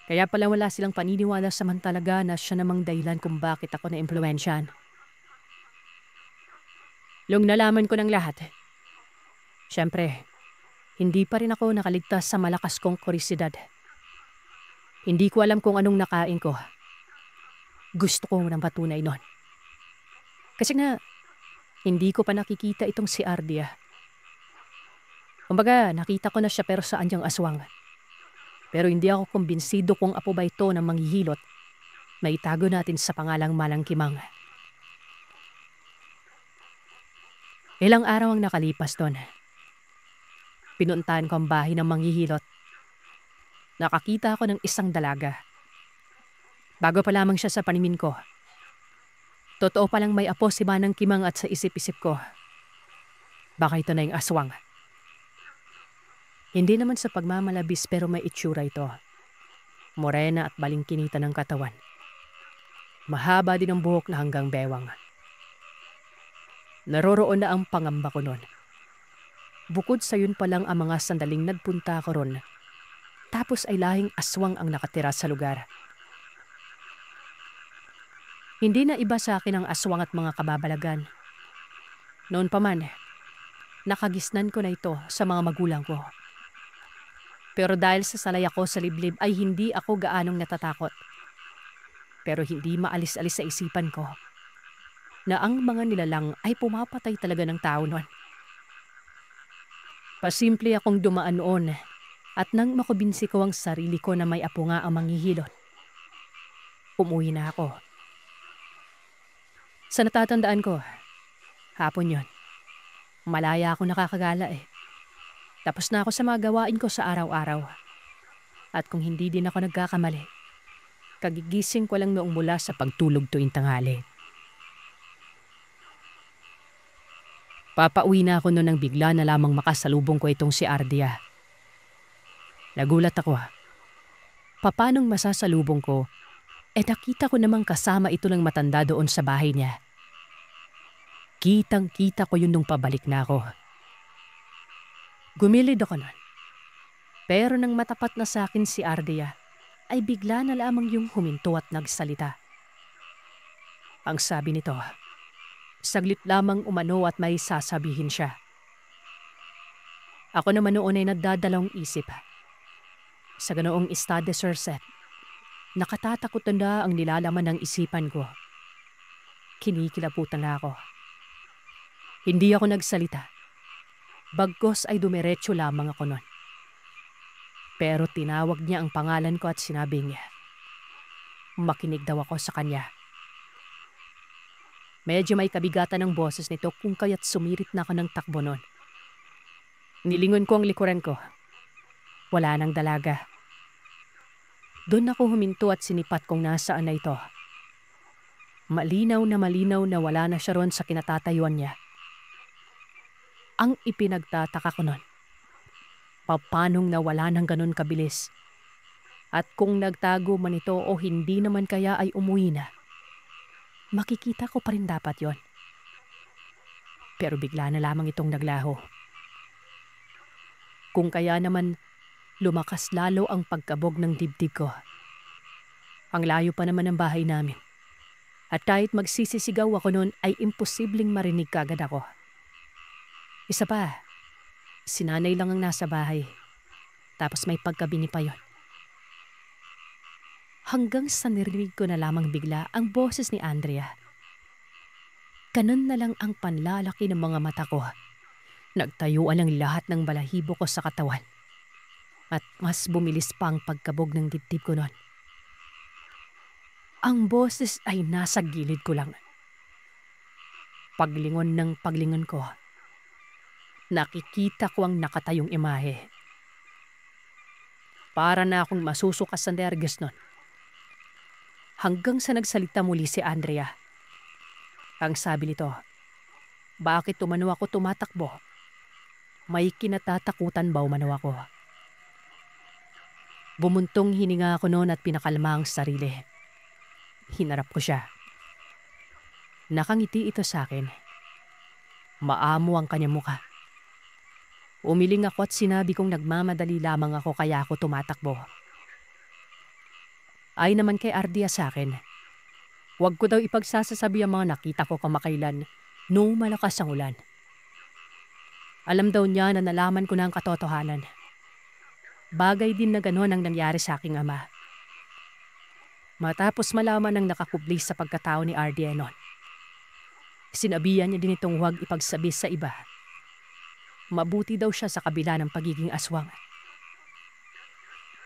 Kaya pala wala silang paniniwala samantalaga na siya namang dahilan kung bakit ako na-impluwensyahan. Nung nalaman ko ng lahat, syempre, hindi pa rin ako nakaligtas sa malakas kong kurisidad. Hindi ko alam kung anong nakain ko. Gusto ko ng patunay nun. Kasi nga, hindi ko pa nakikita itong si Ardia. Kumbaga, nakita ko na siya pero saan yung aswang. Pero hindi ako kumbinsido kung apo ba ito ng manghihilot na itago natin sa pangalang Malang Kimang. Ilang araw ang nakalipas doon. Pinuntahan ko ang bahay ng manghihilot. Nakakita ako ng isang dalaga. Bago pa lamang siya sa paningin ko. Totoo palang may apo si Manang Kimang at sa isip-isip ko, baka ito na yung aswang. Hindi naman sa pagmamalabis pero may itsura ito. Morena at balingkinita ng katawan. Mahaba din ang buhok na hanggang bewang. Naroroon na ang pangamba ko noon. Bukod sa yun pa lang ang mga sandaling nagpunta ko ron. Tapos ay lahing aswang ang nakatira sa lugar. Hindi na iba sa akin ang aswang at mga kababalagan. Noon pa man, nakagisnan ko na ito sa mga magulang ko. Pero dahil sa salay ako sa liblib ay hindi ako gaanong natatakot. Pero hindi maalis-alis sa isipan ko na ang mga nilalang ay pumapatay talaga ng tao noon. Pasimple akong dumaan noon at nang makubinsi ko ang sarili ko na may apo nga ang manghihilot, umuwi na ako. Sa natatandaan ko, hapon yon. Malaya ako nakakagala eh. Tapos na ako sa mga gawain ko sa araw-araw. At kung hindi din ako nagkakamali, kagigising ko lang noong mula sa pagtulog tuwing tanghali. Papauwi na ako noon nang bigla na lamang makasalubong ko itong si Ardia. Nagulat ako. Papanong masasalubong ko, nakita ko namang kasama ito ng matanda doon sa bahay niya. Kitang-kita ko yun nung pabalik na ako. Gumilid ako noon. Pero nang matapat na sa akin si Ardia, ay bigla na lamang yung huminto at nagsalita. Ang sabi nito, saglit lamang umano at may sasabihin siya. Ako naman noon ay nagdadalawang isip. Sa ganoong estado, Sir Seth, nakatatakot na ang nilalaman ng isipan ko. Kinikilabutan na ako. Hindi ako nagsalita. Bagkos ay dumiretso lamang ako nun. Pero tinawag niya ang pangalan ko at sinabi niya, makinig daw ako sa kanya. Medyo may kabigatan ng boses nito kung kaya't sumirit na ako ng takbo nun. Nilingon ko ang likuran ko. Wala nang dalaga. Doon ako huminto at sinipat kung nasaan na ito. Malinaw na wala na siya ron sa kinatatayuan niya. Ang ipinagtataka ko nun, papanong nawala ng ganun kabilis? At kung nagtago man ito o hindi naman kaya ay umuwi na, makikita ko pa rin dapat yon. Pero bigla na lamang itong naglaho. Kung kaya naman, lumakas lalo ang pagkabog ng dibdib ko. Ang layo pa naman ng bahay namin. At kahit magsisisigaw ako noon ay imposibleng marinig kagad ako. Isa pa, si nanay lang ang nasa bahay. Tapos may pagkabini pa yon. Hanggang sa narinig ko na lamang bigla ang boses ni Andrea. Ganun na lang ang panlalaki ng mga mata ko. Nagtayuan ang lahat ng balahibo ko sa katawan. At mas bumilis pa ang pagkabog ng dibdib ko noon. Ang boses ay nasa gilid ko lang. Paglingon ng paglingon ko, nakikita ko ang nakatayong imahe. Para na akong masusukas sa nervyos noon. Hanggang sa nagsalita muli si Andrea. Ang sabi nito, bakit umano ako tumatakbo? May kinatatakutan ba umano ako? Bumuntong hininga ako noon at pinakalma ang sarili. Hinarap ko siya. Nakangiti ito sa akin. Maamo ang kanyang muka. Umiling ako at sinabi kong nagmamadali lamang ako kaya ako tumatakbo. Ay naman kay Ardia sa akin. Huwag ko daw ipagsasasabi ang mga nakita ko kamakailan noong malakas ang ulan. Alam daw niya na nalaman ko na ang katotohanan. Bagay din na gano'n ang nangyari sa aking ama. Matapos malaman ng nakakubli sa pagkatao ni Ardia noon, sinabihan niya din itong huwag ipagsabi sa iba. Mabuti daw siya sa kabila ng pagiging aswang.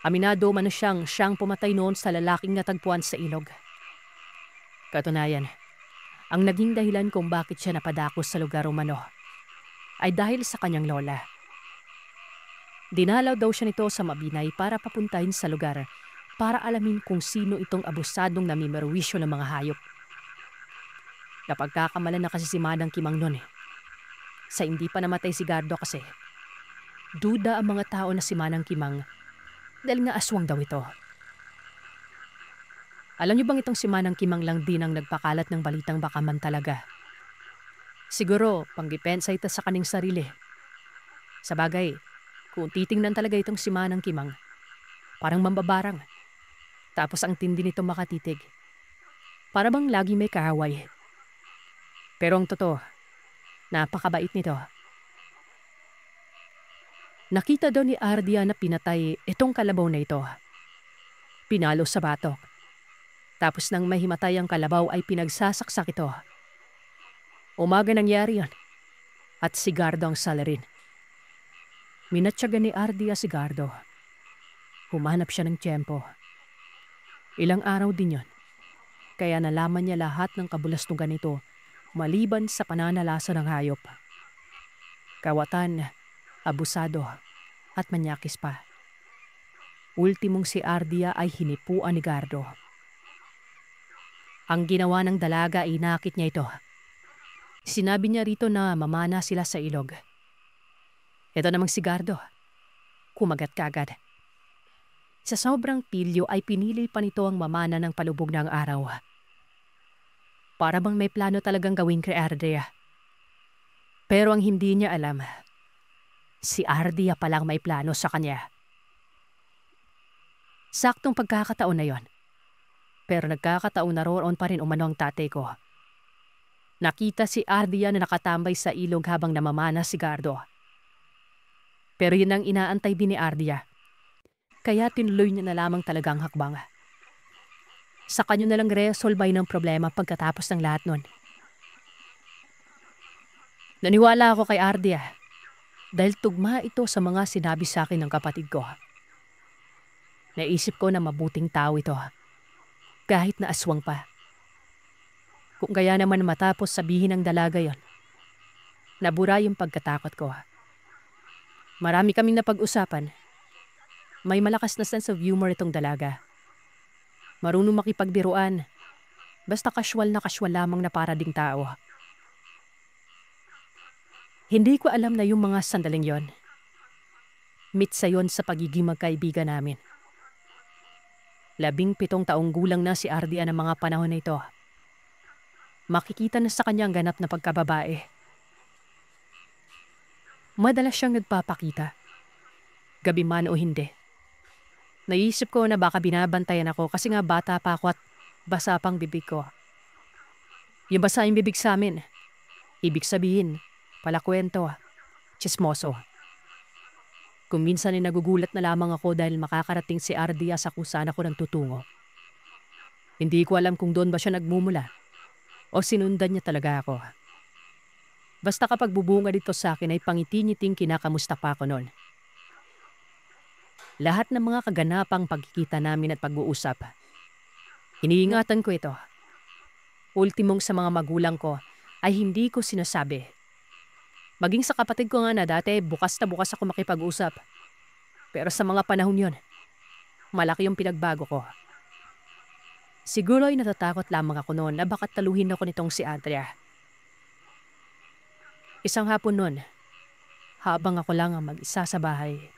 Aminado man siyang pumatay noon sa lalaking natagpuan sa ilog. Katunayan, ang naging dahilan kung bakit siya napadakos sa lugar umano ay dahil sa kanyang lola. Dinalaw daw siya nito sa Mabinay para papuntahin sa lugar para alamin kung sino itong abusadong namimerwisyo ng mga hayop. Napagkakamalan na kasi si Manang Kimang noon eh. Sa hindi pa namatay si Gardo kasi, duda ang mga tao na si Manang Kimang dahil nga aswang daw ito. Alam niyo bang itong si Manang Kimang lang din ang nagpakalat ng balitang baka man talaga? Siguro, pangdepensa ito sa kaning sarili. Sa bagay, kung titingnan talaga itong si Manang Kimang, parang mambabarang. Tapos ang tindi nito makatitig. Para bang lagi may kaaway. Pero ang totoo, napakabait nito. Nakita daw ni Ardia na pinatay itong kalabaw na ito. Pinalo sa batok. Tapos nang mahimatay ang kalabaw ay pinagsasaksak ito. Umaga nangyari yan. At si Gardo ang salarin. Minatsyaga ni Ardia si Gardo. Humanap siya ng tiyempo. Ilang araw din yon. Kaya nalaman niya lahat ng kabulastugan nito maliban sa pananalasa ng hayop. Kawatan, abusado, at manyakis pa. Ultimong si Ardia ay hinipuan ni Gardo. Ang ginawa ng dalaga ay inakit niya ito. Sinabi niya rito na mamana sila sa ilog. Ito namang si Gardo. Kumagat kagad. Sa sobrang pilyo ay pinili pa nito ang mamana ng palubog ng araw. Para bang may plano talagang gawin kay Ardia. Pero ang hindi niya alam, si Ardia palang may plano sa kanya. Saktong pagkakataon na yon. Pero nagkakataon na roon pa rin umano ang tatay ko. Nakita si Ardia na nakatambay sa ilog habang namamana si Gardo. Pero yun ang inaantay din ni Ardia. Kaya tinuloy niya na lamang talagang hakbang. Sa kanya na lang resolbay ng problema pagkatapos ng lahat nun. Naniwala ako kay Ardia dahil tugma ito sa mga sinabi sa akin ng kapatid ko. Naisip ko na mabuting tao ito, kahit na aswang pa. Kung kaya naman matapos sabihin ng dalaga yon, nabura yung pagkatakot ko. Marami kaming napag-usapan. May malakas na sense of humor itong dalaga. Marunong makipagbiruan. Basta casual lamang na para ding tao. Hindi ko alam na yung mga sandaling yon. Mitsa yon sa pagiging magkaibigan namin. 17 taong gulang na si Ardia ng mga panahon na ito. Makikita na sa kanya ang ganap na pagkababae. Madalas siyang nagpapakita. Gabi man o hindi. Naisip ko na baka binabantayan ako kasi nga bata pa ako at basa pang bibig ko. Yung basa yung bibig sa amin. Ibig sabihin, palakwento. tsismoso. Kung minsan ay nagugulat na lamang ako dahil makakarating si Ardia sa kung saan ako nang tutungo. Hindi ko alam kung doon ba siya nagmumula o sinundan niya talaga ako. Basta kapag bubunga dito sa akin ay pangiti-ngiting kinakamusta pa ako noon. Lahat ng mga kaganapang pagkikita namin at pag-uusap, iniingatan ko ito. Ultimong sa mga magulang ko ay hindi ko sinasabi. Maging sa kapatid ko nga na dati bukas na bukas ako makipag-usap. Pero sa mga panahon yon, malaki yung pinagbago ko. Siguro ay natatakot lamang ako noon na baka taluhin ako nitong si Andrea. Isang hapon noon, habang ako lang ang mag-isa sa bahay,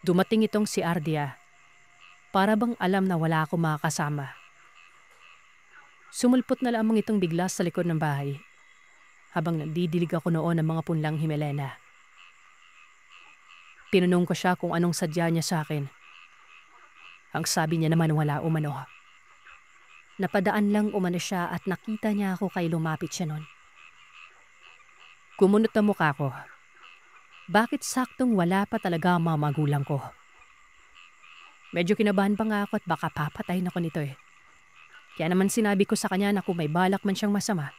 dumating itong si Ardia para bang alam na wala ako makakasama. Sumulpot na lamang itong bigla sa likod ng bahay habang nandidilig ako noon ng mga punlang himelena. Tinanong ko siya kung anong sadya niya sa akin. Ang sabi niya naman wala umano. Napadaan lang umano siya at nakita niya ako kay lumapit siya noon. Kumunot ang mukha ko. Bakit saktong wala pa talaga ang mga magulang ko? Medyo kinabahan pa nga ako at baka papatayin ako nito eh. Kaya naman sinabi ko sa kanya na kung may balak man siyang masama,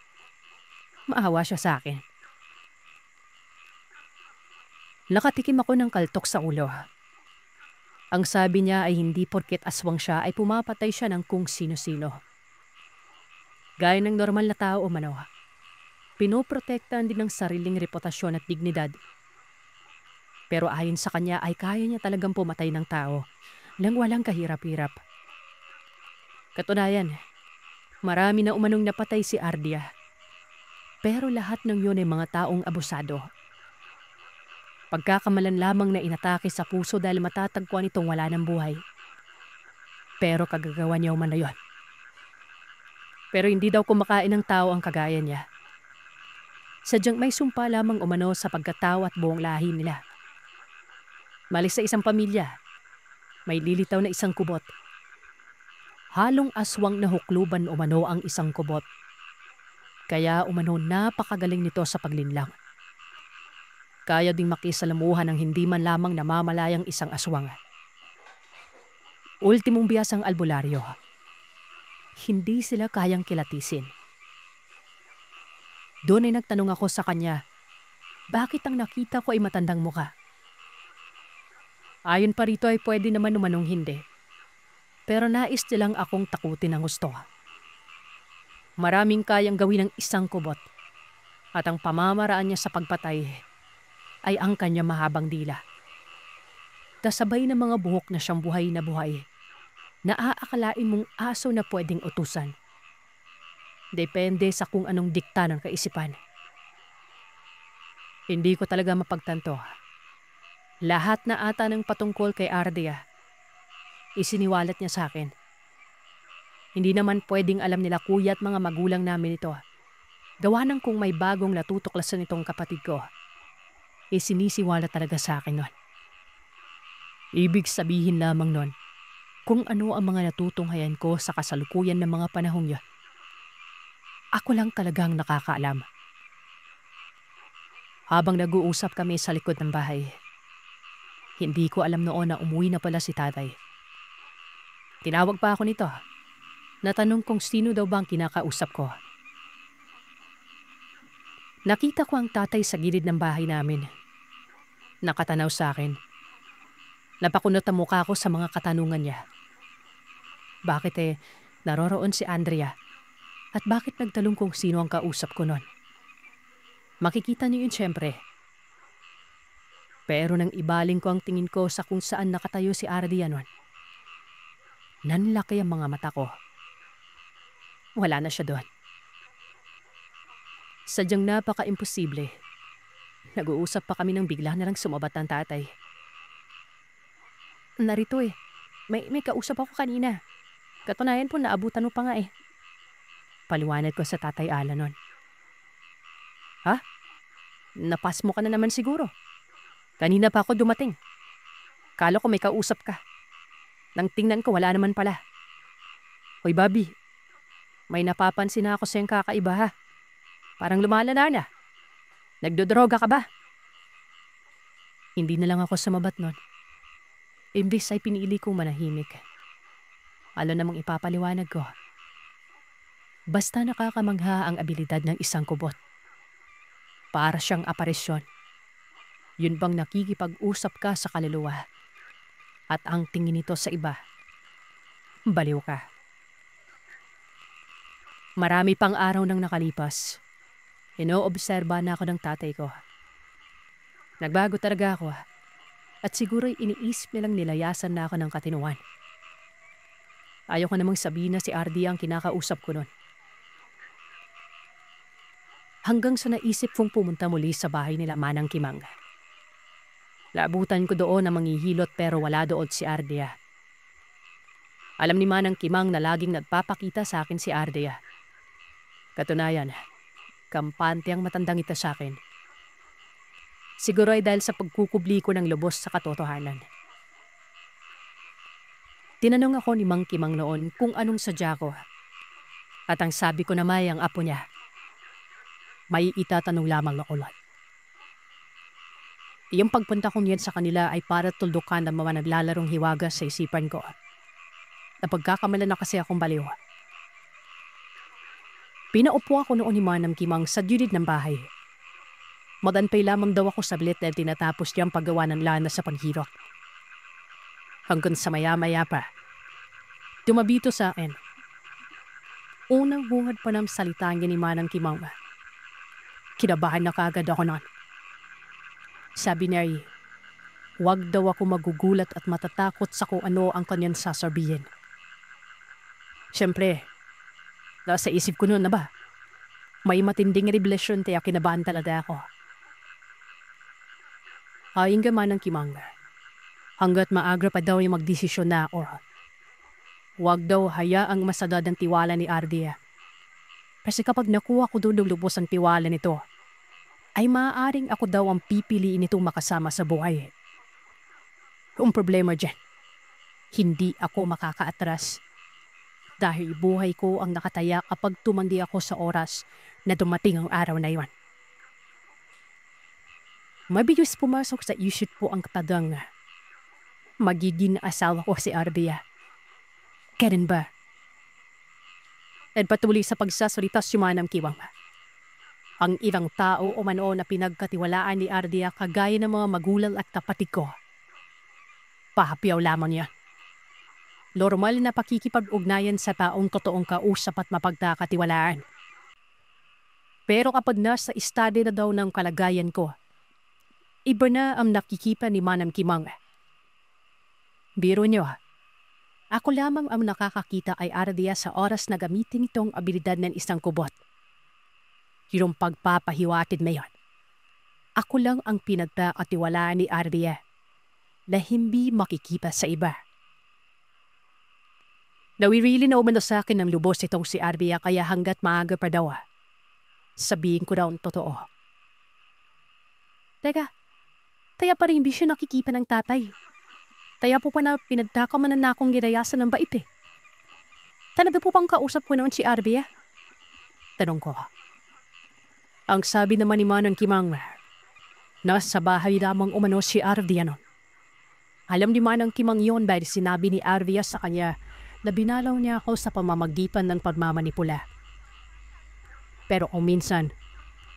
maawa siya sa akin. Nakatikim ako ng kaltok sa ulo. Ang sabi niya ay hindi porket aswang siya ay pumapatay siya ng kung sino-sino. Gaya ng normal na tao umano, pinoprotektahan din ng sariling reputasyon at dignidad. Pero ayon sa kanya ay kaya niya talagang pumatay ng tao nang walang kahirap-hirap. Katunayan, marami na umanong napatay si Ardia. Pero lahat ng yun ay mga taong abusado. Pagkakamalan lamang na inatake sa puso dahil matatagpuan itong wala ng buhay. Pero kagagawa niya umano yun. Pero hindi daw kumakain ng tao ang kagaya niya. Sadyang may sumpa lamang umano sa pagkatao at buong lahi nila. Malis sa isang pamilya, may lilitaw na isang kubot. Halong aswang na hukluban umano ang isang kubot. Kaya umano napakagaling nito sa paglinlang. Kaya ding makisalamuhan ng hindi man lamang namamalayang isang aswang. Ultimong biyas ang albularyo. Hindi sila kayang kilatisin. Doon ay nagtanong ako sa kanya, bakit ang nakita ko ay matandang mukha? Ayon pa rito ay pwede naman umanong hindi. Pero nais nilang akong takutin ng gusto. Maraming kayang gawin ng isang kubot. At ang pamamaraan niya sa pagpatay ay ang kanya mahabang dila. Kasabay ng mga buhok na siyang buhay na buhay, naaakalain mong aso na pwedeng utusan. Depende sa kung anong dikta ng kaisipan. Hindi ko talaga mapagtanto. Lahat na ata ng patungkol kay Ardia, isiniwalat niya sa akin. Hindi naman pwedeng alam nila kuya at mga magulang namin ito. Gawa ng kung may bagong natutuklasan itong kapatid ko, sinisiwala talaga sa akin nun. Ibig sabihin lamang nun, kung ano ang mga natutunghayan ko sa kasalukuyan ng mga panahong yun. Ako lang talagang nakakaalam. Habang nag-uusap kami sa likod ng bahay, hindi ko alam noon na umuwi na pala si tatay. Tinawag pa ako nito. Natanong kung sino daw ba ang kinakausap ko. Nakita ko ang tatay sa gilid ng bahay namin. Nakatanaw sa akin. Napakunot ang mukha ko sa mga katanungan niya. Bakit naroroon si Andrea? At bakit nagtalong kung sino ang kausap ko nun? Makikita niyo yun siyempre. Pero nang ibaling ko ang tingin ko sa kung saan nakatayo si Ardia nun, nanlaki ang mga mata ko. Wala na siya doon. Sadyang napaka-imposible. Nag-uusap pa kami nang bigla na lang sumabat ang tatay. Narito may kausap ako kanina. Katunayan po naabutan mo pa nga Paliwanag ko sa tatay Alan nun. Ha? Napas mo ka na naman siguro. Kanina pa ako dumating. Kala ko may kausap ka. Nang tingnan ko wala naman pala. Hoy Bobby, may napapansin na ako sa iyong kakaiba ha. Parang lumalala na. Nagdodroga ka ba? Hindi na lang ako sumabat nun. Imbis ay pinili kong manahimik. Ano namang ipapaliwanag ko? Basta nakakamangha ang abilidad ng isang kubot. Para siyang aparisyon. Yun bang nakikipag-usap ka sa kaluluwa at ang tingin nito sa iba? Baliw ka. Marami pang araw nang nakalipas. Inoobserba na ako ng tatay ko. Nagbago talaga ako at siguro'y iniisip nilang nilayasan na ako ng katinuan. Ayaw ko namang sabihin na si Ardia ang kinakausap ko nun. Hanggang sa naisip kong pumunta muli sa bahay nila Manang Kimang. Laabutan ko doon na manghihilot pero wala doon si Ardia. Alam ni Manang Kimang na laging nagpapakita sa akin si Ardia. Katunayan, kampante ang matandang ito sa akin. Siguro ay dahil sa pagkukubli ko ng lubos sa katotohanan. Tinanong ako ni Mang Kimang noon kung anong sadya ko. At ang sabi ko na may ang apo niya. May itatanong lamang ako lang. Iyong pagpunta kong yan sa kanila ay para tuldukan ng mga naglalarong hiwaga sa isipan ko. Napagkakamalan na kasi akong baliw. Pinaupo ako noon ni Manang Kimang sa gilid ng bahay. Madanpay lamang daw ako sa bilit dahil tinatapos niyang paggawa ng lana sa panghirok. Hanggang sa maya-maya pa, tumabito sa akin. Unang bungad pa ng salita niya ni Manang Kimang. Kinabahan na kaagad ako noon. Sabi niya, huwag daw ako magugulat at matatakot sa kung ano ang kanyang sasabihin. Siyempre, nasa isip ko noon na ba, may matinding revelasyon kaya kinabahan talaga ako. Ayon ka Manang Kimang, hanggat maaga pa daw yung magdesisyon na ako. Huwag daw hayaang masadad ang tiwala ni Ardia. Kasi kapag nakuha ko doon lubos ang tiwala nito, ay maaaring ako daw ang pipiliin nitong makasama sa buhay. Ang problema dyan, hindi ako makakaatras. Dahil buhay ko ang nakataya kapag tumandi ako sa oras na dumating ang araw na iyon. Mabilis pumasok sa isip po ang katadang magiging asawa ko si Ardia. Kailan ba? At patuloy sa pagsasalita si Manang Kimang. Ang ibang tao o mano na pinagkatiwalaan ni Ardia kagaya ng mga magulang at kapatid ko. Pahapiyaw lamang niya. Normal na pakikipag-ugnayan sa taong totoong kausap at mapagkakatiwalaan. Pero kapag nasa estado na daw ng kalagayan ko, iba na ang nakikipa ni Manang Kimang. Biro niyo, ako lamang ang nakakakita kay Ardia sa oras na gamitin itong abilidad ng isang kubot. Yung pagpapahiwatig na yon. Ako lang ang pinagkakatiwalaan ni Ardia na hindi makikipa sa iba. Nawirili na umano sa akin ng lubos itong si Ardia kaya hanggat maaga pa daw. Sabihin ko daw ang totoo. Teka, kaya pa rin hindi siya nakikipa ng tatay. Kaya po pa na pinagkakamanan na akong girayasan ng bait eh. Talaga po pang kausap ko noon si Ardia? Tanong ko. Ang sabi naman ni Manang Kimang, nasa bahay lamang umano si Ardia noon. Alam ni Manang Kimang yon dahil sinabi ni Ardia sa kanya na binalaw niya ako sa pamamagitan ng pagmamanipula. Pero kung minsan,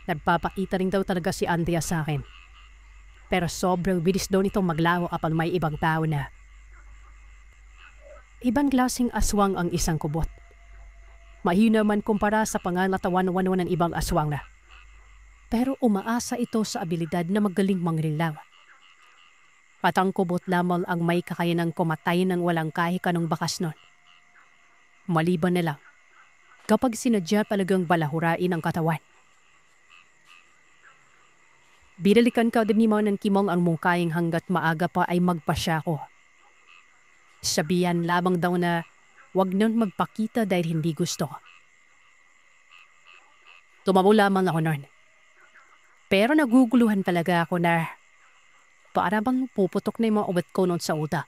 nagpapakita rin daw talaga si Ardia sa akin. Pero sobrang bilis daw nitong maglaho kapag may ibang tao na. Ibang klaseng aswang ang isang kubot. Mahina man kumpara sa pangalatawan-wano ng ibang aswang na. Pero umaasa ito sa abilidad na magaling mangrilaw. At ang kubot lamang ang may kakayanang kumatay ng walang kahit anong bakas nun. Maliban na lang, kapag sinadya talagang balahurain ang katawan. Binalikan ka din ni Manang Kimang ang mungkayang hanggat maaga pa ay magpasya ko. Sabihan lamang daw na wag nun magpakita dahil hindi gusto. Tumamo lamang ako nun. Pero naguguluhan talaga ako na para bang puputok na yung mga ubat ko noon sa utak.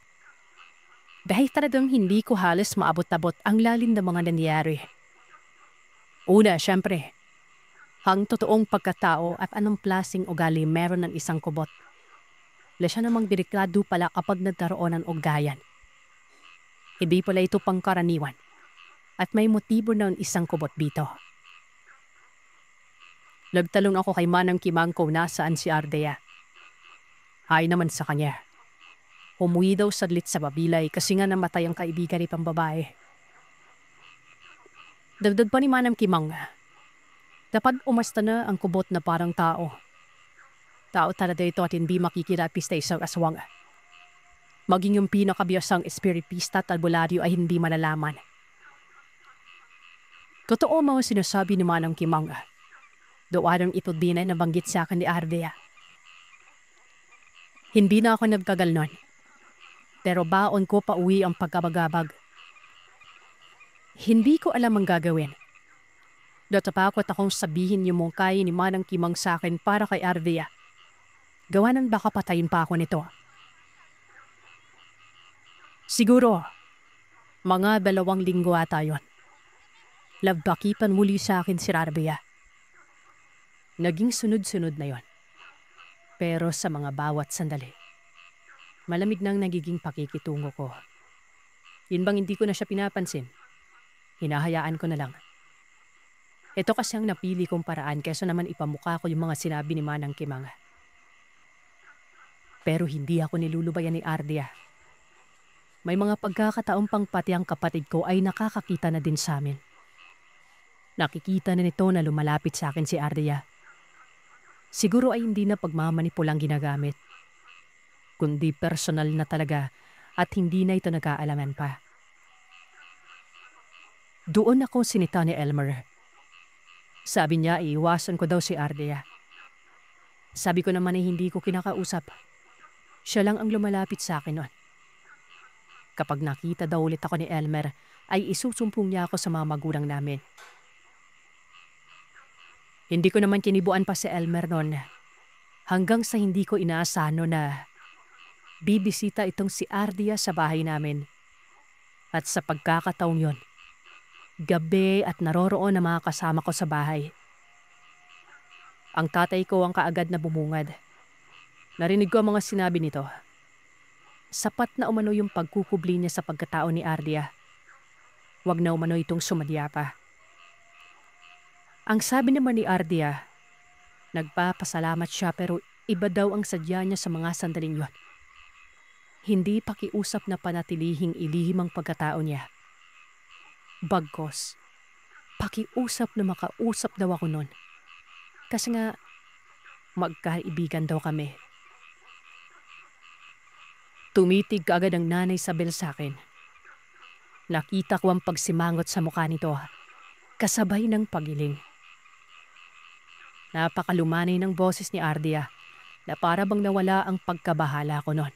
Dahil talagang hindi ko halos maabot-abot ang lalim ng mga nangyari. Una, syempre, ang totoong pagkatao at anong klaseng ugali meron ng isang kubot. Siya namang delikado pala kapag nagkaroon ng ugnayan. Hindi pala ito pangkaraniwan at may motibo ng isang kubot dito. Nagtalong ako kay Manang Kimang kung nasaan si Ardea. Hay naman sa kanya. Umuwi daw saglit sa babilay kasi nga namatay ang kaibigan ni pambabae. Dagdag pa ni Manang Kimang, dapat umasta na ang kubot na parang tao. Tao talaga ito at hindi makikilapis sa isang aswang. Maging yung pinakabiyasang espiritista at albularyo ay hindi malalaman. Totoo mga sinasabi ni Manang Kimang. Doon ito din ay nabanggit sa akin ni Ardea. Hindi na ako nagkagal nun. Pero baon ko pa uwi ang pagkabagabag. Hindi ko alam ang gagawin. Natatakot akong sabihin yung mungkay ni Manang Kimang sa akin para kay Ardea. Gawa ng baka patayin pa ako nito. Siguro, mga 2 linggo ata yun. Labdakipan muli sa akin si Ardea. Naging sunod-sunod na yon. Pero sa mga bawat sandali, malamig nang nagiging pakikitungo ko. Yun bang hindi ko na siya pinapansin? Hinahayaan ko na lang. Ito kasi ang napili kong paraan kaysa naman ipamukha ko yung mga sinabi ni Manang Kimang. Pero hindi ako nilulubayan ni Ardea. May mga pagkakataong pang pati ang kapatid ko ay nakakakita na din sa amin. Nakikita na nito na lumalapit sa akin si Ardea. Siguro ay hindi na pagmamanipulang ginagamit, kundi personal na talaga at hindi na ito nag-aalaman pa. Doon ako sinita ni Elmer. Sabi niya iiwasan ko daw si Ardea. Sabi ko naman ay hindi ko kinakausap. Siya lang ang lumalapit sa akin noon. Kapag nakita daw ulit ako ni Elmer, ay isusumpong niya ako sa mga magulang namin. Hindi ko naman kinibuan pa si Elmer noon. Hanggang sa hindi ko inaasahan na bibisita itong si Ardea sa bahay namin. At sa pagkakataong yon, gabi at naroroon na mga kasama ko sa bahay. Ang tatay ko ang kaagad na bumungad. Narinig ko ang mga sinabi nito. Sapat na umano yung pagkukubli niya sa pagkatao ni Ardea. Huwag na umano itong sumadya pa. Ang sabi naman ni Ardea, nagpapasalamat siya pero iba daw ang sadya niya sa mga sandaling yon. Hindi pakiusap na panatilihing ilihim ang pagkatao niya. Bagkos, pakiusap na makausap daw ako nun. Kasi nga, magkaibigan daw kami. Tumitig agad ang nanay Isabel sa akin. Nakita ko ang pagsimangot sa mukha nito, kasabay ng pagiling. Napakalumanay ng boses ni Ardea na para bang nawala ang pagkabahala ko noon.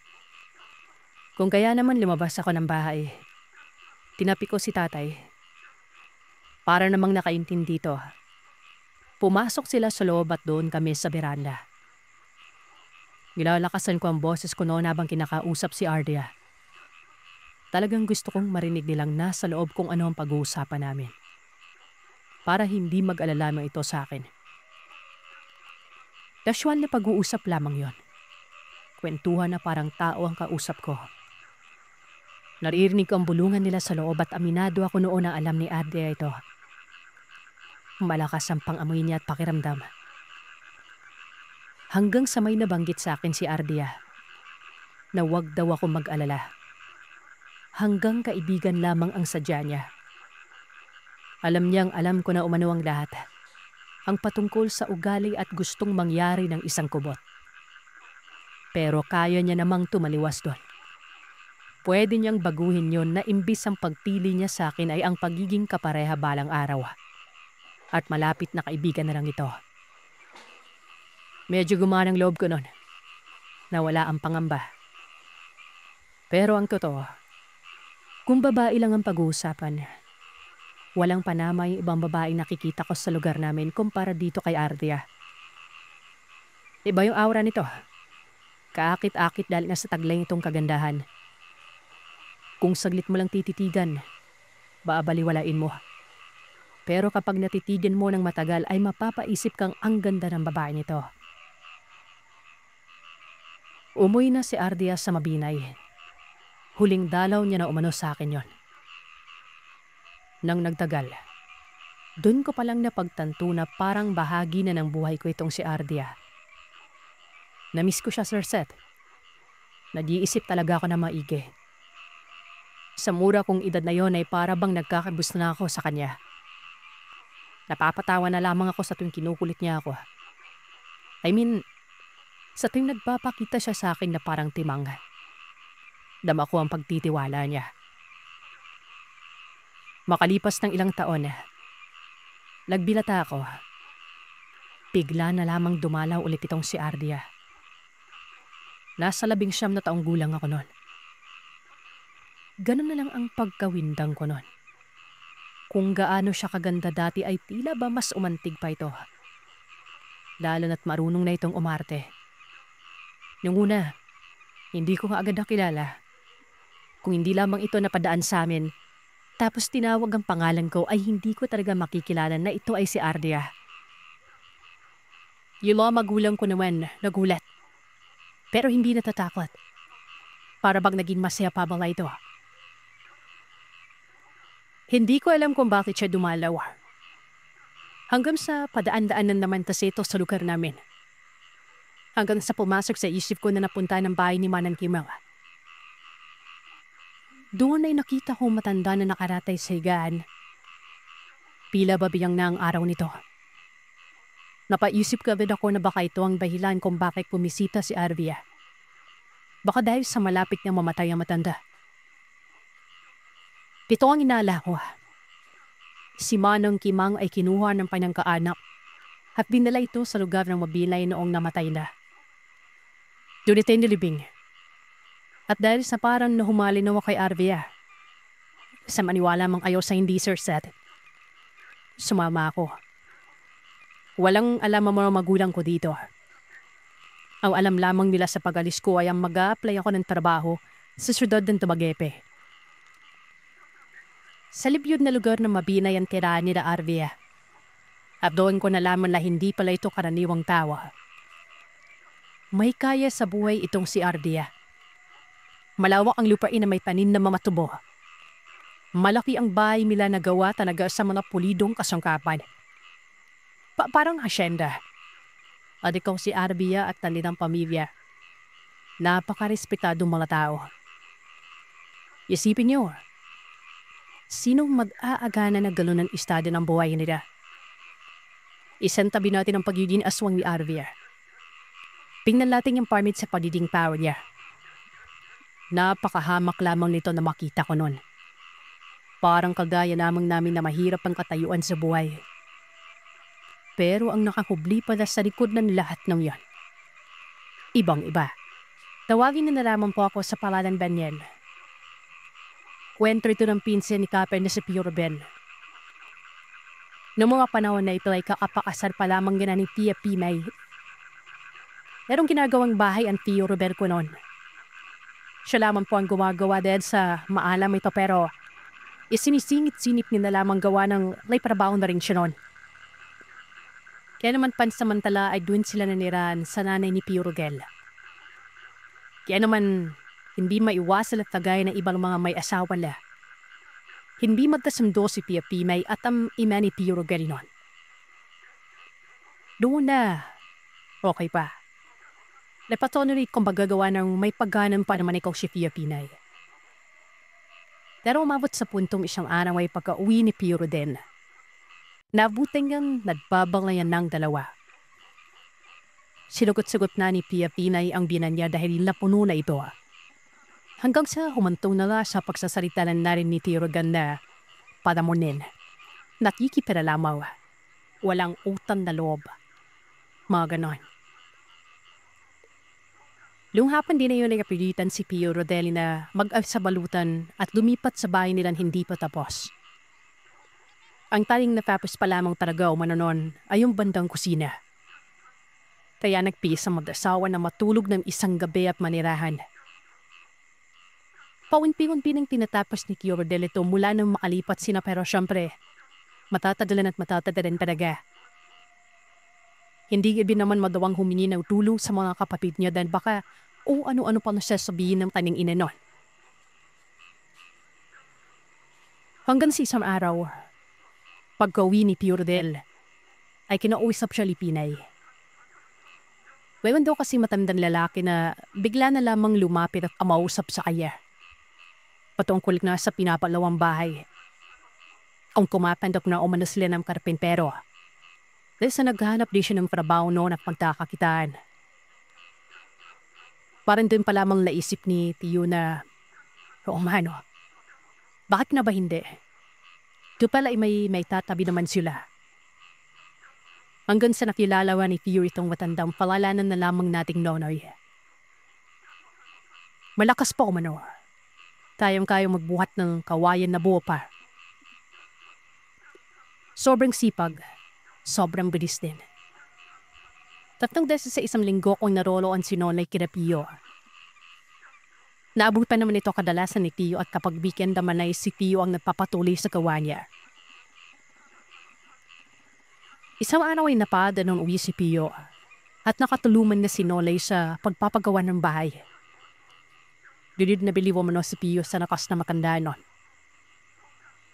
Kung kaya naman lumabas ako ng bahay, tinapi ko si tatay. Para namang nakaintindi to. Pumasok sila sa loob at doon kami sa beranda. Nilalakasan ko ang boses ko noon habang kinakausap si Ardea. Talagang gusto kong marinig nilang nasa loob kung ano ang pag-uusapan namin. Para hindi mag-alala mo ito sa akin. Casual na pag-uusap lamang yon. Kwentuhan na parang tao ang kausap ko. Naririnig ko ang bulungan nila sa loob at aminado ako noon na alam ni Ardea ito. Malakas ang pang-amoy niya at pakiramdam. Hanggang sa may nabanggit sa akin si Ardea na wag daw ako mag-alala. Hanggang kaibigan lamang ang sadya niya. Alam niyang alam ko na umano ang lahat. Ang patungkol sa ugali at gustong mangyari ng isang kubot. Pero kaya niya namang tumaliwas doon. Pwede niyang baguhin yon na imbis ang pagpili niya sa akin ay ang pagiging kapareha balang araw. At malapit na kaibigan na lang ito. Medyo gumanang loob ko nun. Nawala ang pangamba. Pero ang totoo, kung babae lang ang pag-uusapan, walang panama yung ibang babaeng nakikita ko sa lugar namin kumpara dito kay Ardea. Iba yung aura nito. Kaakit-akit dahil nga sa taglay nitong kagandahan. Kung saglit mo lang tititigan, baabaliwalain mo. Pero kapag natitigan mo ng matagal ay mapapaisip kang ang ganda ng babae nito. Umuwi na si Ardia sa Mabinay. Huling dalaw niya na umano sa akin yon. Nang nagtagal, dun ko palang napagtanto na parang bahagi na ng buhay ko itong si Ardia. Namiss ko siya, Sir Seth. Nag-iisip talaga ako na maigi. Sa mura kong edad na yon ay para bang nagkakabus na ako sa kanya. Napapatawa na lamang ako sa tuwing kinukulit niya ako. Sa tuwing nagpapakita siya sa akin na parang timang. Dama ko ang pagtitiwala niya. Makalipas ng ilang taon, nagbilata ako. Bigla na lamang dumalaw ulit itong si Ardia. Nasa 19 na taong gulang ako noon. Ganun na lang ang pagkawindang ko noon. Kung gaano siya kaganda dati ay tila ba mas umantig pa ito. Lalo na't marunong na itong umarte. Nung una, hindi ko nga agad nakilala. Kung hindi lamang ito napadaan sa amin, tapos tinawag ang pangalan ko ay hindi ko talaga makikilala na ito ay si Ardia. Yung mga magulang ko naman nagulat. Pero hindi natatakot. Para bang naging masaya pa bala ito. Hindi ko alam kung bakit siya dumalaw. Hanggang sa padaan-daanan naman kasi ito sa lugar namin. Hanggang sa pumasok sa isip ko na napunta ng bahay ni Manang Kimang. Doon ay nakita ko matanda na nakaratay sa higaan. Pila ba biyang na ang araw nito. Napaisip kagad ako na baka ito ang dahilan kung bakit pumisita si Ardia. Baka dahil sa malapit niyang mamatay ang matanda. Ito ang inala ko. Si Manang Kimang ay kinuha ng kanyang at dinala ito sa lugar ng Mabinay noong namatay na. Doon ito nilibing. At dahil sa parang nahumalinaw ako kay Ardia, sa maniwala mang ayaw sa hindi, Sir Seth, sumama ako. Walang alam ang mga magulang ko dito. Ang alam lamang nila sa pag-alis ko ay ang mag-a-apply ako ng trabaho sa syudad ng Dumaguete. Sa libyod na lugar na Mabinay ang tirahan nila Ardia. At doon ko nalaman na hindi pala ito karaniwang tawa. May kaya sa buhay itong si Ardia. Malawak ang lupain na may tanim na mamatubo. Malaki ang bahay nila na gawa talaga sa mga pulidong kasangkapan. Parang hasyenda. At ikaw si Ardia at kanilang pamilya. Napakarespetadong mga tao. Isipin niyo, sinong mag-aagana na gano'n ng estado ng buhay nila? Isang tabi natin ang pagiging aswang ni Ardia. Tingnan natin yung permit sa pagiging power niya. Napakahamak lamang nito na makita ko noon. Parang kagaya lamang namin na mahirap ang katayuan sa buhay. Pero ang nakakubli pala sa likod ng lahat ng yan. Ibang-iba. Tawagin na lamang po ako sa Paladan Banyan. Kwento ito ng pinsan ni Kaper na si Pio Ruben. Noong mga panahon na ito ay kakapakasar pa lamang gina ni Tia Pimay. Merong ginagawang bahay ang Pio Ruben ko noon. Siya lamang po ang gumagawa dahil sa maalam ito pero isinisingit-sinip niya na lamang gawa ng may trabaho na rin siya noon. Kaya naman pansamantala ay doon sila nanirahan sa nanay ni Pio Rugel. Kaya naman hindi maiwasan at tagay ng ibang mga may asawa na. Hindi magkasundo si Pia Pimay at ang ina ni Pio Rugel noon. Doon na, okay pa. Napatuloy kung magagawa ng may pagganan pa naman ikaw si Pia Pinay. Pero umabot sa puntong isang araw ay pagka-uwi ni Pio Ruden. Nabuting ngang nagbabanglayan ng dalawa. Sinugot-sugot na ni Pia Pinay ang binan niya dahil napuno na ito. Hanggang sa humantong na nga sa pagsasalita na rin ni Tio Rugan na padamunin. Nakikipiralamaw. Walang utang na loob. Mga ganon. Lunghapan din na yun ay napilitan si Pio Rodelli na sa balutan at lumipat sa bahay nilang hindi pa tapos. Ang taling natapos pa lamang talaga umanonon ay yung bandang kusina. Kaya nagpisa mag-asawa na matulog ng isang gabi at manirahan. Paunti-unti nang tinatapos ni Pio Rodelli ito mula nang makalipat sina pero syempre, matatagalan at matatagalan talaga. Hindi ibig naman madawang humingi ng tulong sa mga kapatid niya dahil baka o ano-ano pa nasasabihin ng tanyang ina nun. Hanggang sa isang araw, pagka-uwi ni Tio Rodel, ay kinausap siya ni Pinay. Mayroon daw kasi matandang lalaki na bigla na lamang lumapit at amausap sa kanya. Patungkol na sa pinapalawang bahay. Kung kumapandok na umano sila ng karpentero. Dahil sa naghahanap din siya ng trabaho noon at pagkakakitaan. Parang din pa lamang naisip ni Tio na, oo mano, bakit na ba hindi? Ito pala ay may tatabi naman sila. Hanggang sa nakilalawan ni Tio itong matandang palalanan na lamang nating nonoy. Malakas pa umano. Tayong-kayang magbuhat ng kawayan na buo pa. Sobrang sipag, sobrang bilis din. 3 beses sa isang linggo kung naroloan si Nonay kina Pio. Naabutan naman ito kadalasan ni Tio at kapag weekend naman ay si Tio ang nagpapatuloy sa gawa niya. Isang araw ay napada nung uwi si Pio at nakatulungan na si Nolay sa pagpapagawa ng bahay. Dinid na biliw mo si Pio sa nakas na makanda nun.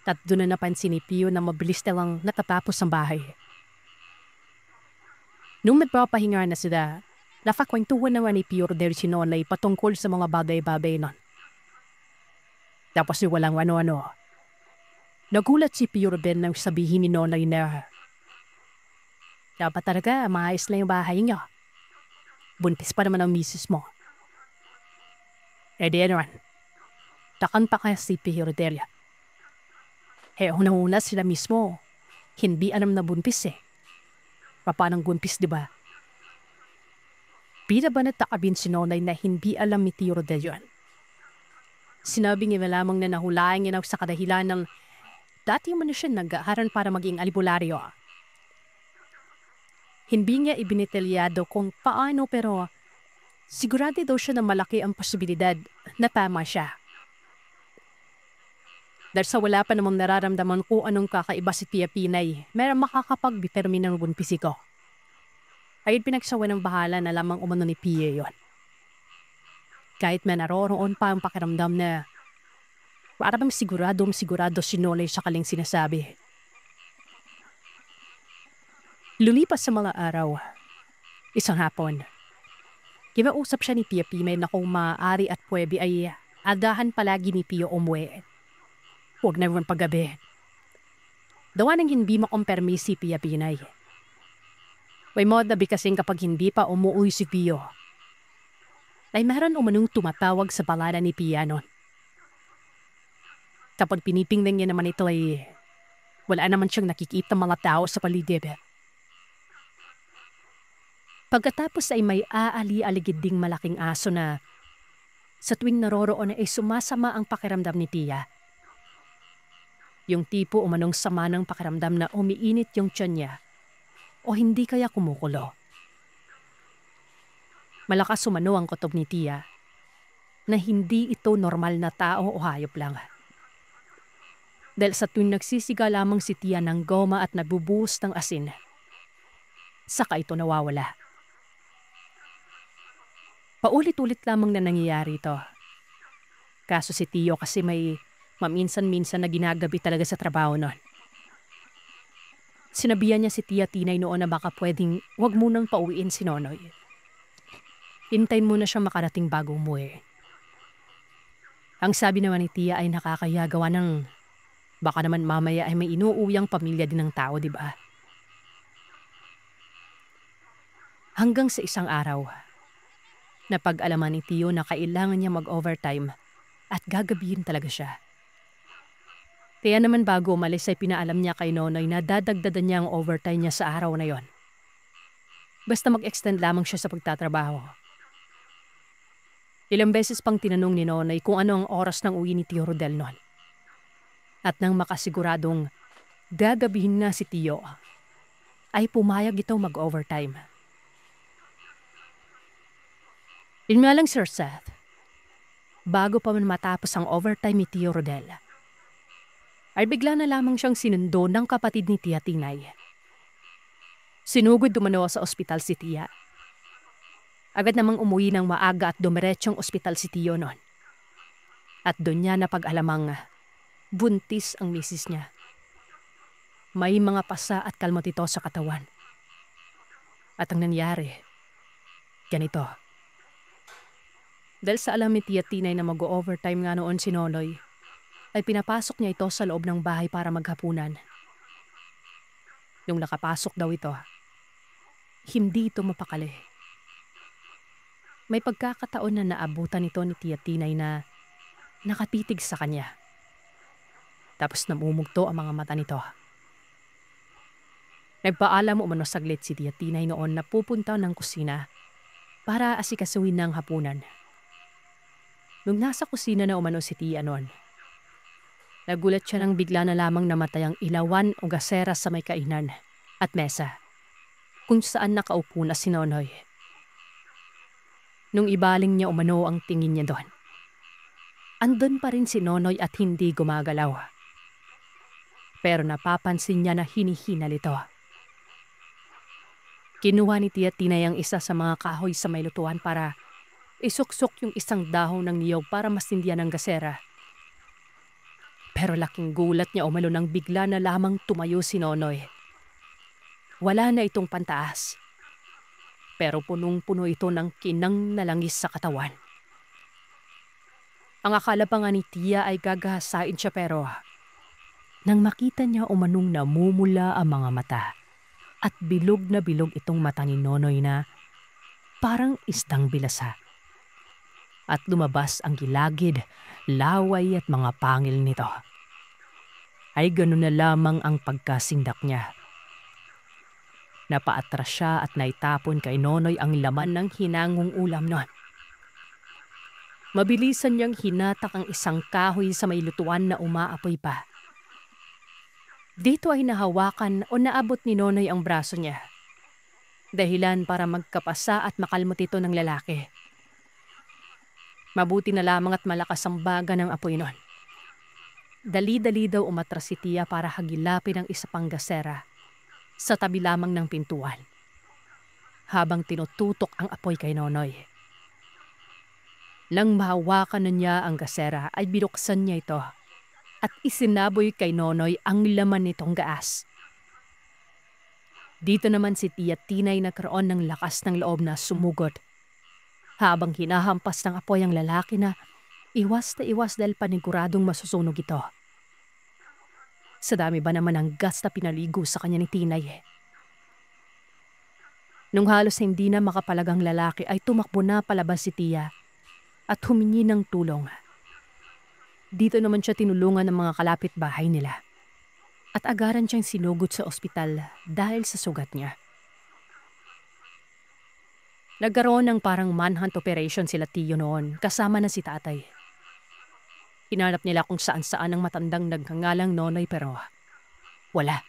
At doon na napansin ni Pio na mabilis nilang natatapos ang bahay. Nung nagpapahinga na sila, napakwentuhan naman ni Pio Rodel si Nolay patungkol sa mga bagay-bagay nun. Tapos walang ano-ano. Nagulat si Pio Rodel nang sabihin ni Nolay na, dapat talaga maayos lang yung bahay niyo. Buntis pa naman ang misis mo. Eh di ano man, takan pa kaya si Pio Rodel. Una-una sila mismo, hindi alam na buntis eh. Papanang buntis, di ba? Pila ba natakabin si Nonay na hindi alam ni Tio Rodel yun? Sinabi niya lamang na nahulaan niya sa kadahilan ng dati man na siya nag-aaral para maging albularyo. Hindi niya ibinitelyado kung paano pero sigurado daw siya na malaki ang posibilidad na tama siya. Dahil sa wala pa namang nararamdaman kung anong kakaiba si Tia Pinay, mayroong makakapag-determine ng buntis ko. Ay pinagsawa ng bahala na lamang umano ni Pia yon. Kahit man naroroon pa ang pakiramdam na para bang sigurado si Nolay sa kaling sinasabi. Lulipas sa mga araw, isang hapon, kinausap siya ni Tia Pinay na kung maaari at pwede ay adahan palagi ni Pio umuwi. Huwag na naman paggabi. Dawa nang hindi makompermi si Tia Pinay. May modabi kasing kapag hindi pa umuwi si Pio, ay meron umanong tumatawag sa palada ni Pia nun. Kapag pinipingnan niya naman ito ay wala naman siyang nakikita mga tao sa paligid. Pagkatapos ay may aali-aligid ding malaking aso na sa tuwing naroroon ay sumasama ang pakiramdam ni Tia. Yung tipo umanong sama ng pakiramdam na umiinit yung tiyan niya o hindi kaya kumukulo. Malakas umano ang kutob ni Tia na hindi ito normal na tao o hayop lang. Dahil sa tuwing nagsisiga lamang si Tia ng goma at nagbubuhos ng asin, saka ito nawawala. Paulit-ulit lamang na nangyayari ito. Kaso si Tio kasi may maminsan-minsan na ginagabi talaga sa trabaho nun. Sinabihan niya si Tia Tinay noon na baka pwedeng wag munang pauwiin si Nonoy. Hintayin muna siya makarating bago umuwi. Ang sabi naman ni Tia ay nakakaya gawa ng baka naman mamaya ay may inuuwing pamilya din ng tao, di ba? Hanggang sa isang araw, napag-alaman ni Tio na kailangan niya mag-overtime at gagabihin talaga siya. Kaya naman bago umalis ay pinaalam niya kay Nonoy na dadagdagan niya ang overtime niya sa araw na yon. Basta mag-extend lamang siya sa pagtatrabaho. Ilang beses pang tinanong ni Nonoy kung ano ang oras ng uwi ni Tio Rodel noon. At nang makasiguradong gagabihin na si Tio, ay pumayag ito mag-overtime. Yun nga lang Sir Seth, bago pa man matapos ang overtime ni Tio Rodel, ay bigla na lamang siyang sinundo ng kapatid ni Tia Tinay. Sinugod dumano sa ospital si Tia. Agad namang umuwi ng maaga at dumiretsyong ospital si Tio noon. At doon niya napag-alamang buntis ang misis niya. May mga pasa at kalmot ito sa katawan. At ang nangyari, ganito. Dahil sa alam ni Tia Tinay na mag-overtime nga noon si Nonoy, ay pinapasok niya ito sa loob ng bahay para maghapunan. Nung nakapasok daw ito, hindi ito mapakali. May pagkakataon na naabutan ito ni Tia Tinay na nakatitig sa kanya. Tapos namumugto ang mga mata nito. Nagpaalam umano saglit si Tia Tinay noon na pupunta ng kusina para asikasuhin ng hapunan. Nung nasa kusina na umano si Tia noon, nagulat siya nang bigla na lamang namatay ang ilawan o gasera sa may kainan at mesa kung saan nakaupo na si Nonoy. Nung ibaling niya umano ang tingin niya doon, andun pa rin si Nonoy at hindi gumagalaw. Pero napapansin niya na hinihinal ito. Kinuha ni Tia Tinay ang isa sa mga kahoy sa may lutuan para isuksok yung isang dahon ng niyog para masindihan ng gasera. Pero laking gulat niya umano nang bigla na lamang tumayo si Nonoy. Wala na itong pantaas. Pero punong-puno ito ng kinang na langis sa katawan. Ang akala pa nga ni Tia ay gagahasain siya pero nang makita niya umanong namumula ang mga mata at bilog na bilog itong mata ni Nonoy na parang isdang bilasa. At lumabas ang gilagid, laway at mga pangil nito. Ay ganun na lamang ang pagkasindak niya. Napaatras siya at naitapon kay Nonoy ang laman ng hinangong ulam nun. Mabilisan niyang hinatak ang isang kahoy sa may lutuan na umaapoy pa. Dito ay nahawakan o naabot ni Nonoy ang braso niya. Dahilan para magkapasa at makalmot ito ng lalaki. Mabuti na lamang at malakas ang baga ng apoy nun. Dali-dali daw umatras si Tia para hagilapin ang isa pang gasera sa tabi lamang ng pintuan habang tinututok ang apoy kay Nonoy. Nang mahawakan na niya ang gasera ay binuksan niya ito at isinaboy kay Nonoy ang laman nitong gaas. Dito naman si Tia Tinay nagkaroon ng lakas ng loob na sumugod habang hinahampas ng apoy ang lalaki na iwas na iwas dahil paniguradong masusunog ito. Sa dami ba naman ang gas na pinaligo sa kanya ni Tinay? Nung halos hindi na makapalagang lalaki ay tumakbo na palabas si Tia at humingi ng tulong. Dito naman siya tinulungan ng mga kalapit bahay nila at agaran siyang sinugod sa ospital dahil sa sugat niya. Nagkaroon ng parang manhunt operation sila Tio noon kasama na si tatay. Hinanap nila kung saan-saan ang matandang nagngangalang Nonoy pero wala.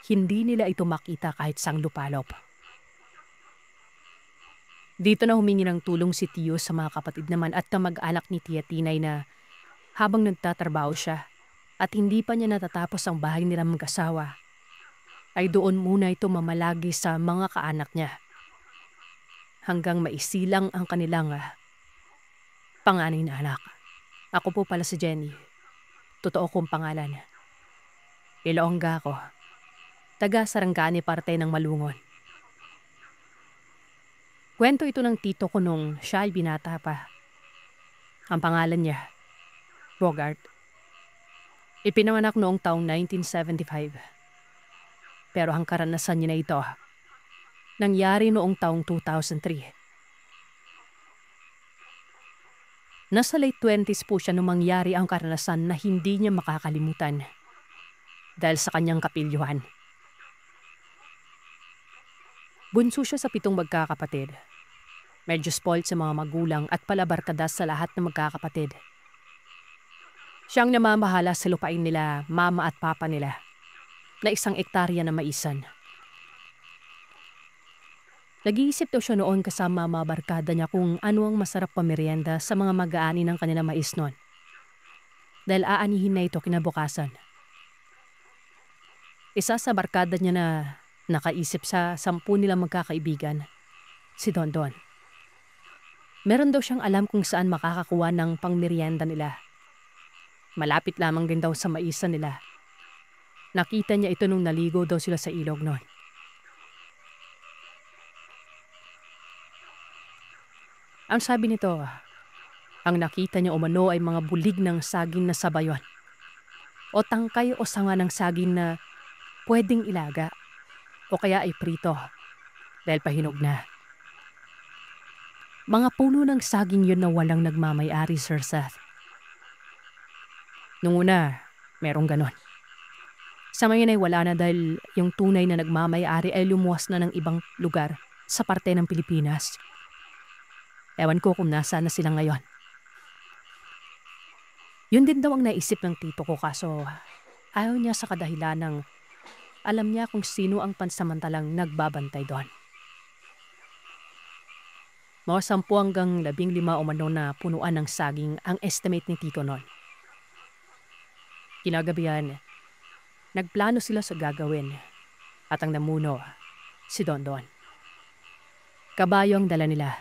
Hindi nila ito makita kahit sang lupalop. Dito na humingi ng tulong si Tio sa mga kapatid naman at kamag-anak ni Tia Tinay na habang nagtatrabaho siya at hindi pa niya natatapos ang bahay nila mag-asawa, ay doon muna ito mamalagi sa mga kaanak niya. Hanggang maisilang ang kanilang panganay na anak. Ako po pala si Jenny. Totoo kong pangalan. Ilongga ako. Taga Sarangani parte ng Malungon. Kwento ito ng tito ko nung siya ay binata pa. Ang pangalan niya, Bogart. Ipinanganak noong taong 1975. Pero ang karanasan niya na ito nangyari noong taong 2003. Nasa late 20s po siya nung mangyari ang karanasan na hindi niya makakalimutan dahil sa kanyang kapilyuhan. Bunso siya sa 7 magkakapatid. Medyo spoiled sa mga magulang at palabarkadas sa lahat ng magkakapatid. Siyang namamahala sa lupain nila, mama at papa nila, na 1 ektarya na maisan. Nag-iisip daw siya noon kasama mga barkada niya kung ano ang masarap pamerienda sa mga mag-aani ng kanilang mais noon. Dahil aanihin na ito kinabukasan. Isa sa barkada niya na nakaisip sa 10 nilang magkakaibigan, si Don Don. Meron daw siyang alam kung saan makakakuha ng pangmeryenda nila. Malapit lamang din daw sa maisa nila. Nakita niya ito nung naligo daw sila sa ilog noon. Ang sabi nito, ang nakita niya umano ay mga bulig ng saging na sabayon o tangkay o sanga ng saging na pwedeng ilaga o kaya ay prito dahil pahinog na. Mga puno ng saging yun na walang nagmamay-ari, Sir Seth. Nung una, merong ganon. Sa ngayon ay wala na dahil yung tunay na nagmamay-ari ay lumuwas na ng ibang lugar sa parte ng Pilipinas. Ewan ko kung nasaan na sila ngayon. Yun din daw ang naisip ng tito ko kaso ayaw niya sa kadahilan ng alam niya kung sino ang pansamantalang nagbabantay doon. Mga 10 hanggang 15 umano na punuan ng saging ang estimate ni tito noon. Kinagabihan, nagplano sila sa gagawin at ang namuno, si Dondon. Kabayo ang dala nila.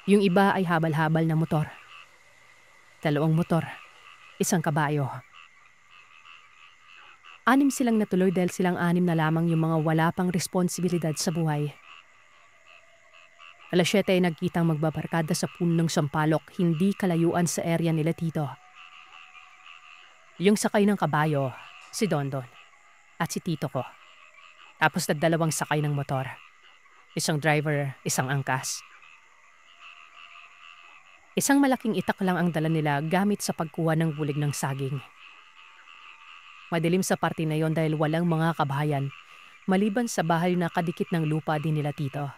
Yung iba ay habal-habal na motor. 2 motor, 1 kabayo. 6 silang natuloy dahil silang 6 na lamang yung mga wala pang responsibilidad sa buhay. Alas 7 ay nagkitang magbabarkada sa puno ng sampalok hindi kalayuan sa area nila tito. Yung sakay ng kabayo, si Dondon, at si tito ko. Tapos 2 sakay ng motor. 1 driver, 1 angkas. 1 malaking itak lang ang dala nila gamit sa pagkuha ng bulig ng saging. Madilim sa parte na yon dahil walang mga kabahayan, maliban sa bahay na kadikit ng lupa din nila tito.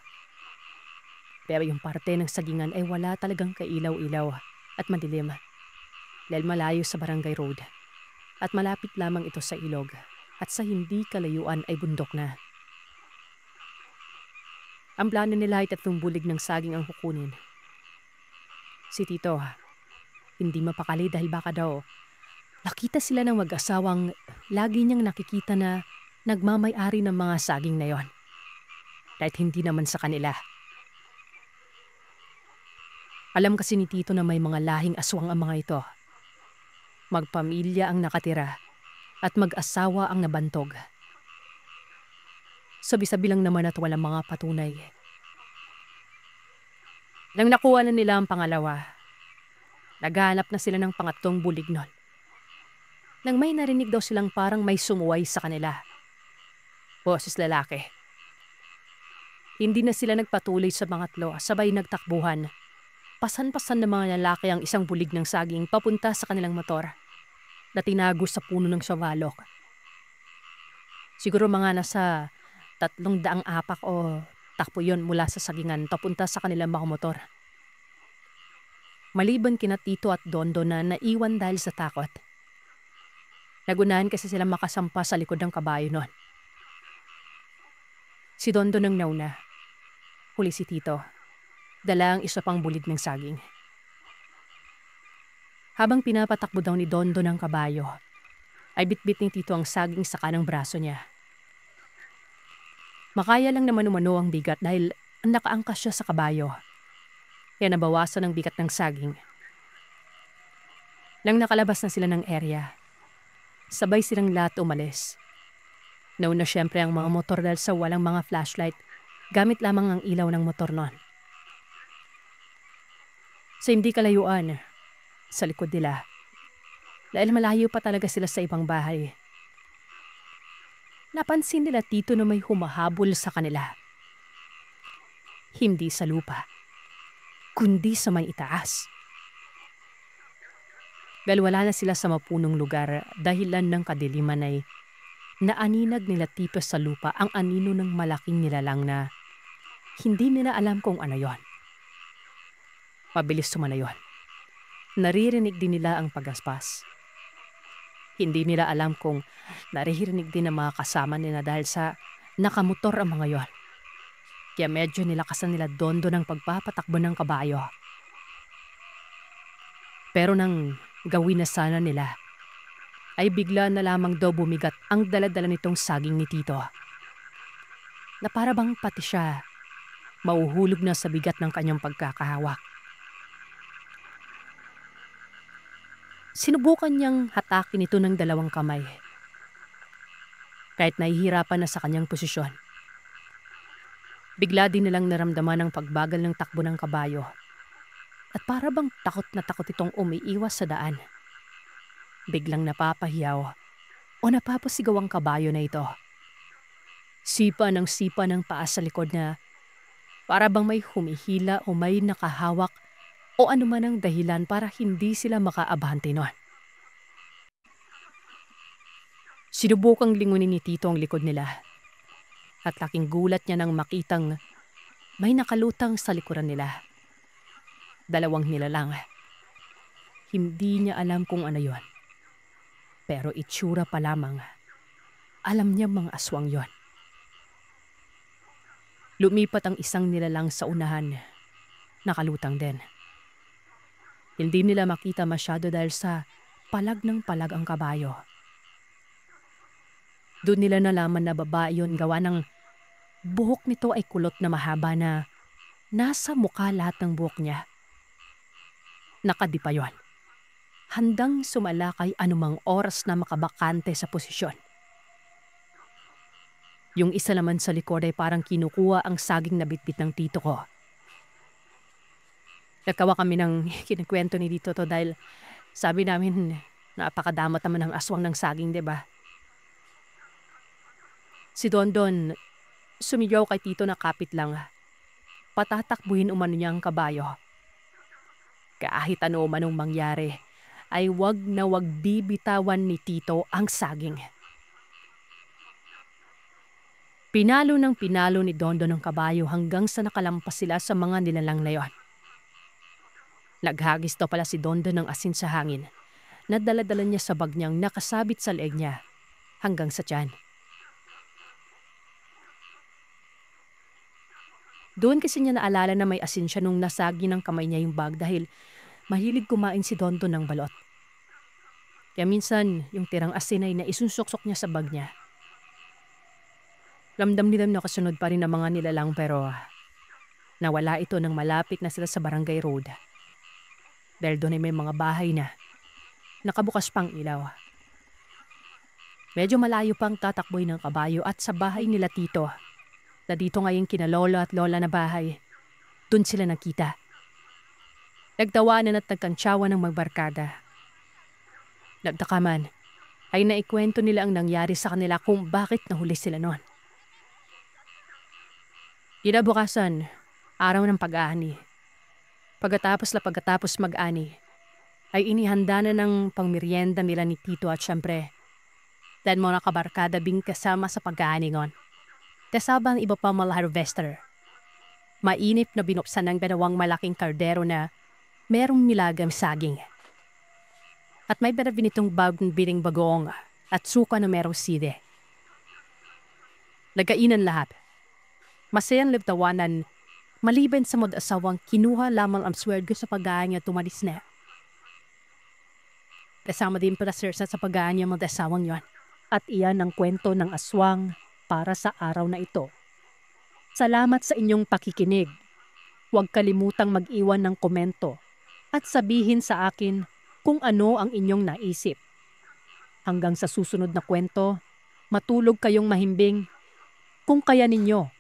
Pero yung parte ng sagingan ay wala talagang kailaw-ilaw at madilim dahil malayo sa barangay road at malapit lamang ito sa ilog at sa hindi kalayuan ay bundok na. Ang plano nila ay 3 bulig ng saging ang kukunin. Si tito, hindi mapakali dahil baka daw nakita sila ng mag-asawang lagi niyang nakikita na nagmamay-ari ng mga saging na yon. Kahit hindi naman sa kanila. Alam kasi ni tito na may mga lahing aswang ang mga ito. Magpamilya ang nakatira at mag-asawa ang nabantog. Sabi-sabi lang naman at walang mga patunay. Nang nakuha na nila ang pangalawa, naghahanap na sila ng pangatlong bulig nun. Nang may narinig daw silang parang may sumuway sa kanila. Boses lalaki. Hindi na sila nagpatuloy sa pangatlo, sabay nagtakbuhan. Pasan-pasan ng mga lalaki ang 1 bulig ng saging papunta sa kanilang motor na tinago sa puno ng savalok. Siguro mga nasa 300 apak o takbo yon mula sa sagingan papunta sa kanilang mga motor. Maliban kina Tito at Dondo na naiwan dahil sa takot. Nagunahan kasi sila makasampa sa likod ng kabayo noon. Si Dondo nang nauna. Huli si Tito. Dala ang 1 pang bulig ng saging. Habang pinapatakbo daw ni Dondo ng kabayo, ay bitbit ni Tito ang saging sa kanang braso niya. Makaya lang naman umano ang bigat dahil nakaangkas siya sa kabayo. Kaya nabawasan ang bigat ng saging. Nang nakalabas na sila ng area, sabay silang lahat umalis. Nauna syempre ang mga motor dahil sa walang mga flashlight, gamit lamang ang ilaw ng motor noon. Sa hindi kalayuan, sa likod nila, dahil malayo pa talaga sila sa ibang bahay. Napansin nila Tito na may humahabol sa kanila. Hindi sa lupa, kundi sa may itaas. Dahil wala na sila sa mapunong lugar dahilan ng kadiliman ay naaninag nila Tito sa lupa ang anino ng malaking nilalang na hindi nila alam kung ano yon. Mabilis sumalayon. Naririnig din nila ang pagaspas. Hindi nila alam kung naririnig din ng mga kasama nila dahil sa nakamotor ang mga yon. Kaya medyo nilakasan nila Dondo ng pagpapatakbo ng kabayo. Pero nang gawin na sana nila, ay bigla na lamang daw bumigat ang dala-dala nitong saging ni Tito. Na para bang pati siya mauhulog na sa bigat ng kanyang pagkakahawak. Sinubukan niyang hatakin ito ng dalawang kamay. Kahit nahihirapan na sa kanyang posisyon. Bigla din nilang naramdaman ang pagbagal ng takbo ng kabayo. At para bang takot na takot itong umiiwas sa daan. Biglang napapahiyaw o napapasigaw ang kabayo na ito. Sipa ng paa sa likod na para bang may humihila o may nakahawak o anuman ang dahilan para hindi sila makaabante nun. Sinubukang lingunin ni Tito ang likod nila at laking gulat niya nang makitang may nakalutang sa likuran nila. 2 nilalang. Hindi niya alam kung ano yon. Pero itsura pa lamang. Alam niya mga aswang yon. Lumipat ang isang nilalang sa unahan. Nakalutang din. Hindi nila makita masyado dahil sa palag ng palag ang kabayo. Doon nila nalaman na babae yun gawa ng buhok nito ay kulot na mahaba na nasa mukha lahat ng buhok niya. Nakadipa yun. Handang sumalakay anumang oras na makabakante sa posisyon. Yung isa naman sa likod ay parang kinukuha ang saging na bitbit ng tito ko. Nagkawa kami ng kinikwento ni Tito to dahil sabi namin napakadamot naman ng aswang ng saging, diba? Si Dondon, sumigaw kay Tito na kapit lang. Patatakbuhin umano niya ang kabayo. Kahit ano manong mangyari, ay wag na wag bibitawan ni Tito ang saging. Pinalo ni Dondon ang kabayo hanggang sa nakalampas sila sa mga nilalang na yon. Naghagis daw pala si Dondon ng asin sa hangin na dala-dala niya sa bag niyang nakasabit sa leeg niya hanggang sa tiyan. Doon kasi niya naalala na may asin siya nung nasagi ng kamay niya yung bag dahil mahilig kumain si Dondon ng balot. Kaya minsan yung tirang asin ay naisusuksok niya sa bag niya. Lamdam-nilam na kasunod pa rin ng mga nilalang pero nawala ito nang malapit na sila sa barangay road. Dahil doon ay may mga bahay na nakabukas pang ilaw. Medyo malayo pang tatakboy ng kabayo at sa bahay nila Tito. Na dito ngayon kina lolo at lola na bahay. Doon sila nakita. Nagtawanan at nagkantsawan ng magbarkada. Nagtakaman ay naikwento nila ang nangyari sa kanila kung bakit nahuli sila noon. Kinabukasan, araw ng pag-aani. Pagkatapos mag-ani, ay inihanda na ng pangmeryenda nila ni Tito at syempre, dahil mga kabarkada bing kasama sa pag-aani ngon. Kasabang iba pa mga harvester. Mainip na binuksan ng 2 malaking kardero na merong nilagang saging. At may binitong bagong biring bagoong at suka na merong side. Nagkainan lahat. Masayang libtawanan, maliban sa mag-asawang kinuha lamang ang sweldo sa pag-aani at tumalis na. Kasama din pala sir sa pag-aani ang mag-asawang yon. At iyan ang kwento ng aswang para sa araw na ito. Salamat sa inyong pakikinig. Huwag kalimutang mag-iwan ng komento at sabihin sa akin kung ano ang inyong naisip. Hanggang sa susunod na kwento, matulog kayong mahimbing kung kaya ninyo.